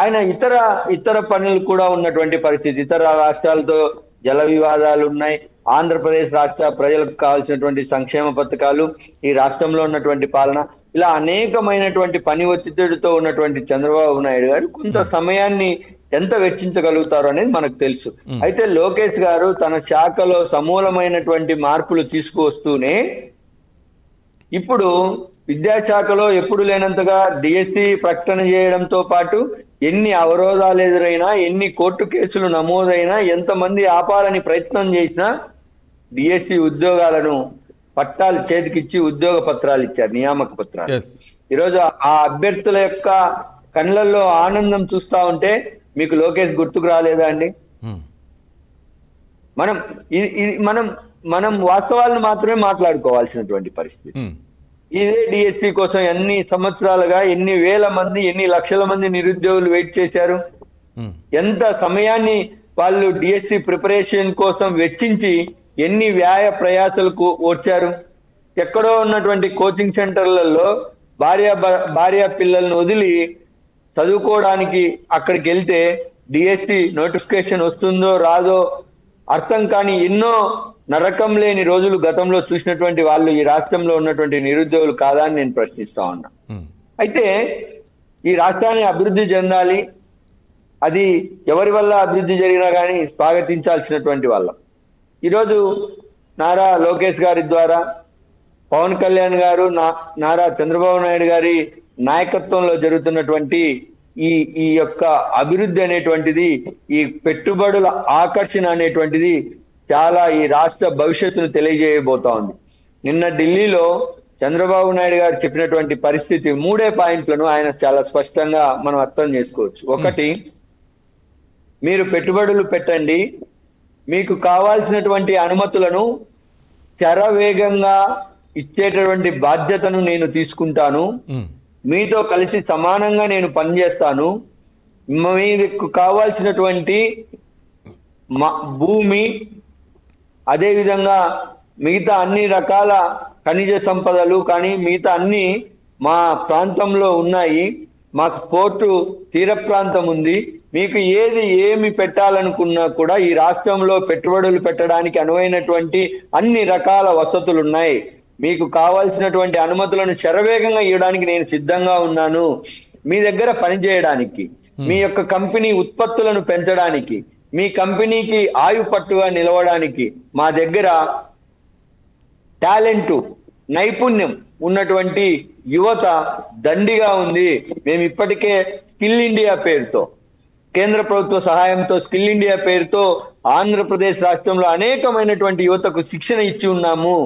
ఆయన ఇతర పనులు కూడా ఉన్నటువంటి పరిస్థితి. ఇతర రాష్ట్రాలతో జల వివాదాలు ఉన్నాయి. ఆంధ్రప్రదేశ్ రాష్ట్ర ప్రజలకు కావాల్సినటువంటి సంక్షేమ పథకాలు, ఈ రాష్ట్రంలో ఉన్నటువంటి పాలన, ఇలా అనేకమైనటువంటి పని ఒత్తిడితో ఉన్నటువంటి చంద్రబాబు నాయుడు గారు కొంత సమయాన్ని ఎంత వెచ్చించగలుగుతారు అనేది మనకు తెలుసు. అయితే లోకేష్ గారు తన శాఖలో సమూలమైనటువంటి మార్పులు తీసుకువస్తూనే ఇప్పుడు విద్యాశాఖలో ఎప్పుడు లేనంతగా డిఎస్సి ప్రకటన చేయడంతో పాటు ఎన్ని అవరోధాలు ఎదురైనా, ఎన్ని కోర్టు కేసులు నమోదైనా, ఎంతమంది ఆపాలని ప్రయత్నం చేసినా డిఎస్సి ఉద్యోగాలను పట్టాలు చేతికిచ్చి ఉద్యోగ పత్రాలు ఇచ్చారు, నియామక పత్రాలు. ఈరోజు ఆ అభ్యర్థుల యొక్క కళ్ళల్లో ఆనందం చూస్తా ఉంటే మీకు లోకేష్ గుర్తుకు రాలేదా అండి? మనం వాస్తవాలను మాత్రమే మాట్లాడుకోవాల్సినటువంటి పరిస్థితి. ఇదే డిఎస్సి కోసం ఎన్ని సంవత్సరాలుగా ఎన్ని వేల మంది, ఎన్ని లక్షల మంది నిరుద్యోగులు వెయిట్ చేశారు. ఎంత సమయాన్ని వాళ్ళు డిఎస్సి ప్రిపరేషన్ కోసం వెచ్చించి ఎన్ని వ్యయ ప్రయాసాలకు వచ్చారు. ఎక్కడో ఉన్నటువంటి కోచింగ్ సెంటర్లలో భార్య పిల్లల్ని వదిలి చదువుకోవడానికి అక్కడికి వెళ్తే డిఎస్సి నోటిఫికేషన్ వస్తుందో రాదో అర్థం కాని ఎన్నో నరకం లేని రోజులు గతంలో చూసినటువంటి వాళ్ళు ఈ రాష్ట్రంలో ఉన్నటువంటి నిరుద్యోగులు కాదా అని నేను ప్రశ్నిస్తా ఉన్నా. అయితే ఈ రాష్ట్రాన్ని అభివృద్ధి చెందాలి, అది ఎవరి వల్ల అభివృద్ధి జరిగినా కానీ స్వాగతించాల్సినటువంటి వాళ్ళం. ఈరోజు నారా లోకేష్ గారి ద్వారా పవన్ కళ్యాణ్ గారు, నారా చంద్రబాబు నాయుడు గారి నాయకత్వంలో జరుగుతున్నటువంటి ఈ యొక్క అభివృద్ధి అనేటువంటిది, ఈ పెట్టుబడుల ఆకర్షణ అనేటువంటిది చాలా ఈ రాష్ట్ర భవిష్యత్తును తెలియజేయబోతా ఉంది. నిన్న ఢిల్లీలో చంద్రబాబు నాయుడు గారు చెప్పినటువంటి పరిస్థితి 3 పాయింట్లను ఆయన చాలా స్పష్టంగా మనం అర్థం చేసుకోవచ్చు. ఒకటి, మీరు పెట్టుబడులు పెట్టండి, మీకు కావాల్సినటువంటి అనుమతులను శరవేగంగా ఇచ్చేటటువంటి బాధ్యతను నేను తీసుకుంటాను, మీతో కలిసి సమానంగా నేను పనిచేస్తాను, మీకు కావాల్సినటువంటి భూమి అదేవిధంగా మిగతా అన్ని రకాల ఖనిజ సంపదలు కానీ మిగతా అన్ని మా ప్రాంతంలో ఉన్నాయి, మాకు పోర్టు తీర ప్రాంతం ఉంది, మీకు ఏమి పెట్టాలనుకున్నా కూడా ఈ రాష్ట్రంలో పెట్టుబడులు పెట్టడానికి అనువైనటువంటి అన్ని రకాల వసతులు ఉన్నాయి, మీకు కావాల్సినటువంటి అనుమతులను శరవేగంగా ఇవ్వడానికి నేను సిద్ధంగా ఉన్నాను, మీ దగ్గర పనిచేయడానికి, మీ యొక్క కంపెనీ ఉత్పత్తులను పెంచడానికి, మీ కంపెనీకి ఆయుపట్టుగా నిలవడానికి మా దగ్గర టాలెంట్ నైపుణ్యం ఉన్నటువంటి యువత దండిగా ఉంది. మేము ఇప్పటికే స్కిల్ ఇండియా పేరుతో, కేంద్ర ప్రభుత్వ సహాయంతో స్కిల్ ఇండియా పేరుతో ఆంధ్రప్రదేశ్ రాష్ట్రంలో అనేకమైనటువంటి యువతకు శిక్షణ ఇచ్చి ఉన్నాము.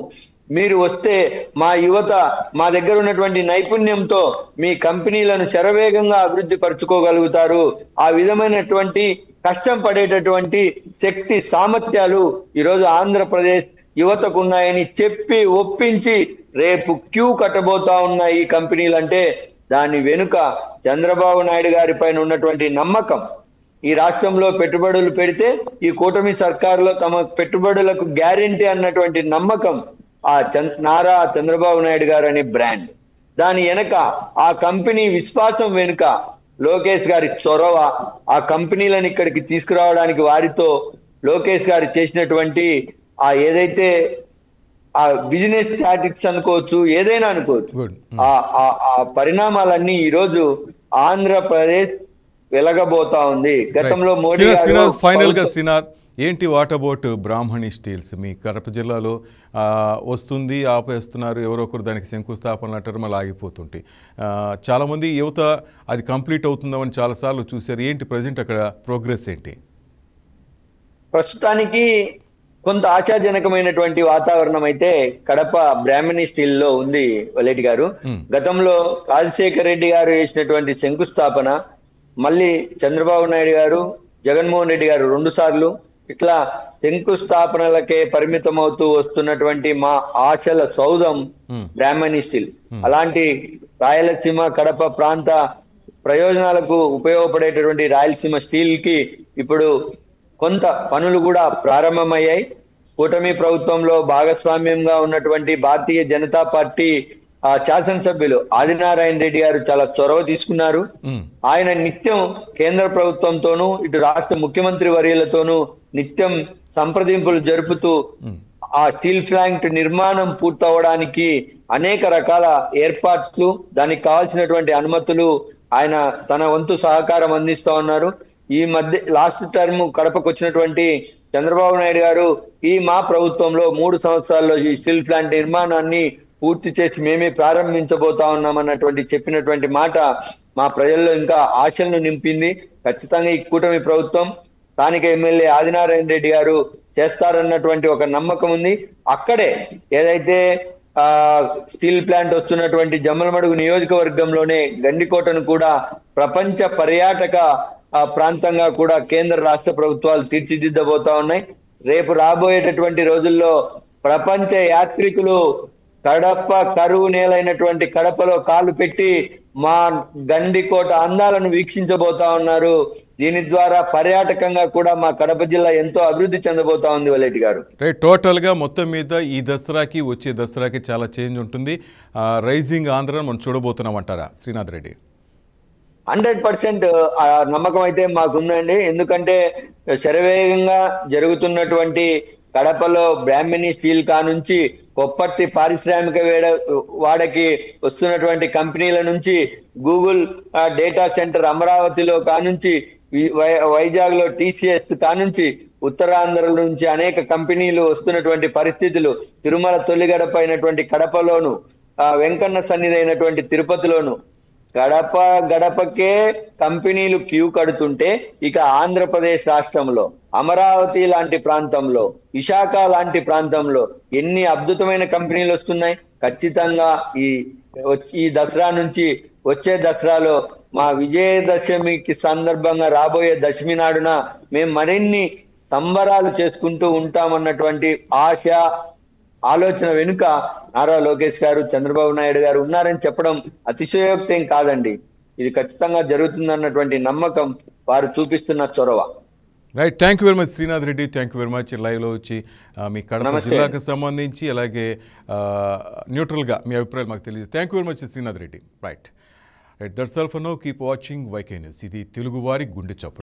మీరు వస్తే మా యువత మా దగ్గర ఉన్నటువంటి నైపుణ్యంతో మీ కంపెనీలను శరవేగంగా అభివృద్ధి పరుచుకోగలుగుతారు. ఆ విధమైనటువంటి కష్టం పడేటటువంటి శక్తి సామర్థ్యాలు ఈరోజు ఆంధ్రప్రదేశ్ యువతకు ఉన్నాయని చెప్పి ఒప్పించి రేపు క్యూ కట్టబోతా ఉన్నాయి ఈ కంపెనీలు. అంటే దాని వెనుక చంద్రబాబు నాయుడు గారి పైన ఉన్నటువంటి నమ్మకం, ఈ రాష్ట్రంలో పెట్టుబడులు పెడితే ఈ కూటమి సర్కారులో తమ పెట్టుబడులకు గ్యారెంటీ అన్నటువంటి నమ్మకం ఆ నారా చంద్రబాబు నాయుడు గారు అనే బ్రాండ్. దాని వెనుక ఆ కంపెనీ విశ్వాసం వెనుక లోకేష్ గారి చొరవ, ఆ కంపెనీలను ఇక్కడికి తీసుకురావడానికి వారితో లోకేష్ గారు చేసినటువంటి ఆ ఏదైతే ఆ బిజినెస్ స్టాటిక్స్ అనుకోవచ్చు, ఏదైనా అనుకోవచ్చు, ఆ పరిణామాలన్నీ ఈరోజు ఆంధ్రప్రదేశ్ వెలగబోతా ఉంది. గతంలో మోడీ ఫైనల్ గా శ్రీనాథ్ ఏంటి, వాట్ అబౌట్ బ్రాహ్మణి స్టీల్స్? మీ కడప జిల్లాలో వస్తుంది, ఆపేస్తున్నారు, ఎవరో ఒకరు దానికి శంకుస్థాపనలు అంటారు, మళ్ళీ ఆగిపోతుంటాయి. చాలామంది యువత అది కంప్లీట్ అవుతుందామని చాలాసార్లు చూశారు. ఏంటి ప్రజెంట్ అక్కడ ప్రోగ్రెస్ ఏంటి? ప్రస్తుతానికి కొంత ఆశాజనకమైనటువంటి వాతావరణం అయితే కడప బ్రాహ్మణి స్టీల్ లో ఉంది వలేటి గారు. గతంలో రాజశేఖర్ రెడ్డి గారు చేసినటువంటి శంకుస్థాపన, మళ్ళీ చంద్రబాబు నాయుడు గారు, జగన్మోహన్ రెడ్డి గారు 2 సార్లు ఇట్లా శంకుస్థాపనలకే పరిమితం అవుతూ వస్తున్నటువంటి మా ఆశల సౌధం బ్రాహ్మణి స్టీల్. అలాంటి రాయలసీమ కడప ప్రాంత ప్రయోజనాలకు ఉపయోగపడేటటువంటి రాయలసీమ స్టీల్ కి ఇప్పుడు కొంత పనులు కూడా ప్రారంభమయ్యాయి. కూటమి ప్రభుత్వంలో భాగస్వామ్యంగా ఉన్నటువంటి భారతీయ జనతా పార్టీ శాసనసభ్యులు ఆదినారాయణ రెడ్డి గారు చాలా చొరవ తీసుకున్నారు. ఆయన నిత్యం కేంద్ర ప్రభుత్వంతోనూ ఇటు రాష్ట్ర ముఖ్యమంత్రి వర్యులతోనూ నిత్యం సంప్రదింపులు జరుపుతూ ఆ స్టీల్ ప్లాంట్ నిర్మాణం పూర్తవడానికి అనేక రకాల ఏర్పాట్లు, దానికి కావాల్సినటువంటి అనుమతులు ఆయన తన వంతు సహకారం అందిస్తా ఉన్నారు. ఈ మధ్య లాస్ట్ టర్మ్ కడపకు వచ్చినటువంటి చంద్రబాబు నాయుడు గారు మా ప్రభుత్వంలో 3 సంవత్సరాల్లో ఈ స్టీల్ ప్లాంట్ నిర్మాణాన్ని పూర్తి చేసి మేమే ప్రారంభించబోతా ఉన్నామన్నటువంటి చెప్పినటువంటి మాట మా ప్రజల్లో ఇంకా ఆశలను నింపింది. ఖచ్చితంగా ఈ కూటమి ప్రభుత్వం, స్థానిక ఎమ్మెల్యే ఆదినారాయణ రెడ్డి గారు చేస్తారన్నటువంటి ఒక నమ్మకం ఉంది. అక్కడే ఏదైతే స్టీల్ ప్లాంట్ వస్తున్నటువంటి జమ్మలమడుగు నియోజకవర్గంలోనే గండికోటను కూడా ప్రపంచ పర్యాటక ప్రాంతంగా కూడా కేంద్ర రాష్ట్ర ప్రభుత్వాలు తీర్చిదిద్దబోతా ఉన్నాయి. రేపు రాబోయేటటువంటి రోజుల్లో ప్రపంచ యాత్రికులు కడప కరువు నేలైనటువంటి కడపలో కాలు పెట్టి మా గండికోట అందాలను వీక్షించబోతా ఉన్నారు. దీని ద్వారా పర్యాటకంగా కూడా మా కడప జిల్లా ఎంతో అభివృద్ధి చెందబోతా ఉంది వలేటి గారు. రైట్, టోటల్గా మొత్తం మీద ఈ దసరాకి వచ్చే దసరాకి చాలా చేంజ్ ఉంటుంది. రైజింగ్ ఆంధ్ర మనం చూడబోతున్నాం అంటారా శ్రీనాథ్ రెడ్డి? 100% నమ్మకం అయితే మాకుందండి. ఎందుకంటే శరవేగంగా జరుగుతున్నటువంటి కడపలో బ్రాహ్మణి స్టీల్ నుంచి కొప్పర్తి పారిశ్రామిక వాడకి వస్తున్నటువంటి కంపెనీల నుంచి గూగుల్ డేటా సెంటర్ అమరావతిలో కానుంచి వైజాగ్ లో TCS కానుంచి ఉత్తరాంధ్ర నుంచి అనేక కంపెనీలు వస్తున్నటువంటి పరిస్థితులు, తిరుమల తొలిగడప అయినటువంటి కడపలోను, వెంకన్న సన్నిధి అయినటువంటి తిరుపతిలోను గడప గడపకే కంపెనీలు క్యూ కడుతుంటే, ఇక ఆంధ్రప్రదేశ్ రాష్ట్రంలో అమరావతి లాంటి ప్రాంతంలో, విశాఖ లాంటి ప్రాంతంలో ఎన్ని అద్భుతమైన కంపెనీలు వస్తున్నాయి. ఖచ్చితంగా ఈ దసరా నుంచి వచ్చే దసరాలో మా విజయదశమికి సందర్భంగా రాబోయే దశమి నాడున మేము మరిన్ని సంబరాలు చేసుకుంటూ ఉంటామన్నటువంటి ఆశ, ఆలోచన వెనుక నారా లోకేష్ గారు, చంద్రబాబు నాయుడు గారు ఉన్నారని చెప్పడం అతిశయోక్తి కాదండి. ఇది ఖచ్చితంగా జరుగుతుందన్నటువంటి నమ్మకం వారు చూపిస్తున్న చొరవ. Right, thank you very much Srinath Reddy. Thank you very much లైవ్లో వచ్చి మీ కడప జిల్లాకు సంబంధించి అలాగే న్యూట్రల్గా మీ అభిప్రాయాలు మాకు తెలియదు. Thank you very much Srinath Reddy. Right, that's all for now. Keep watching YK News. ఇది తెలుగువారి గుండె చప్పుడు.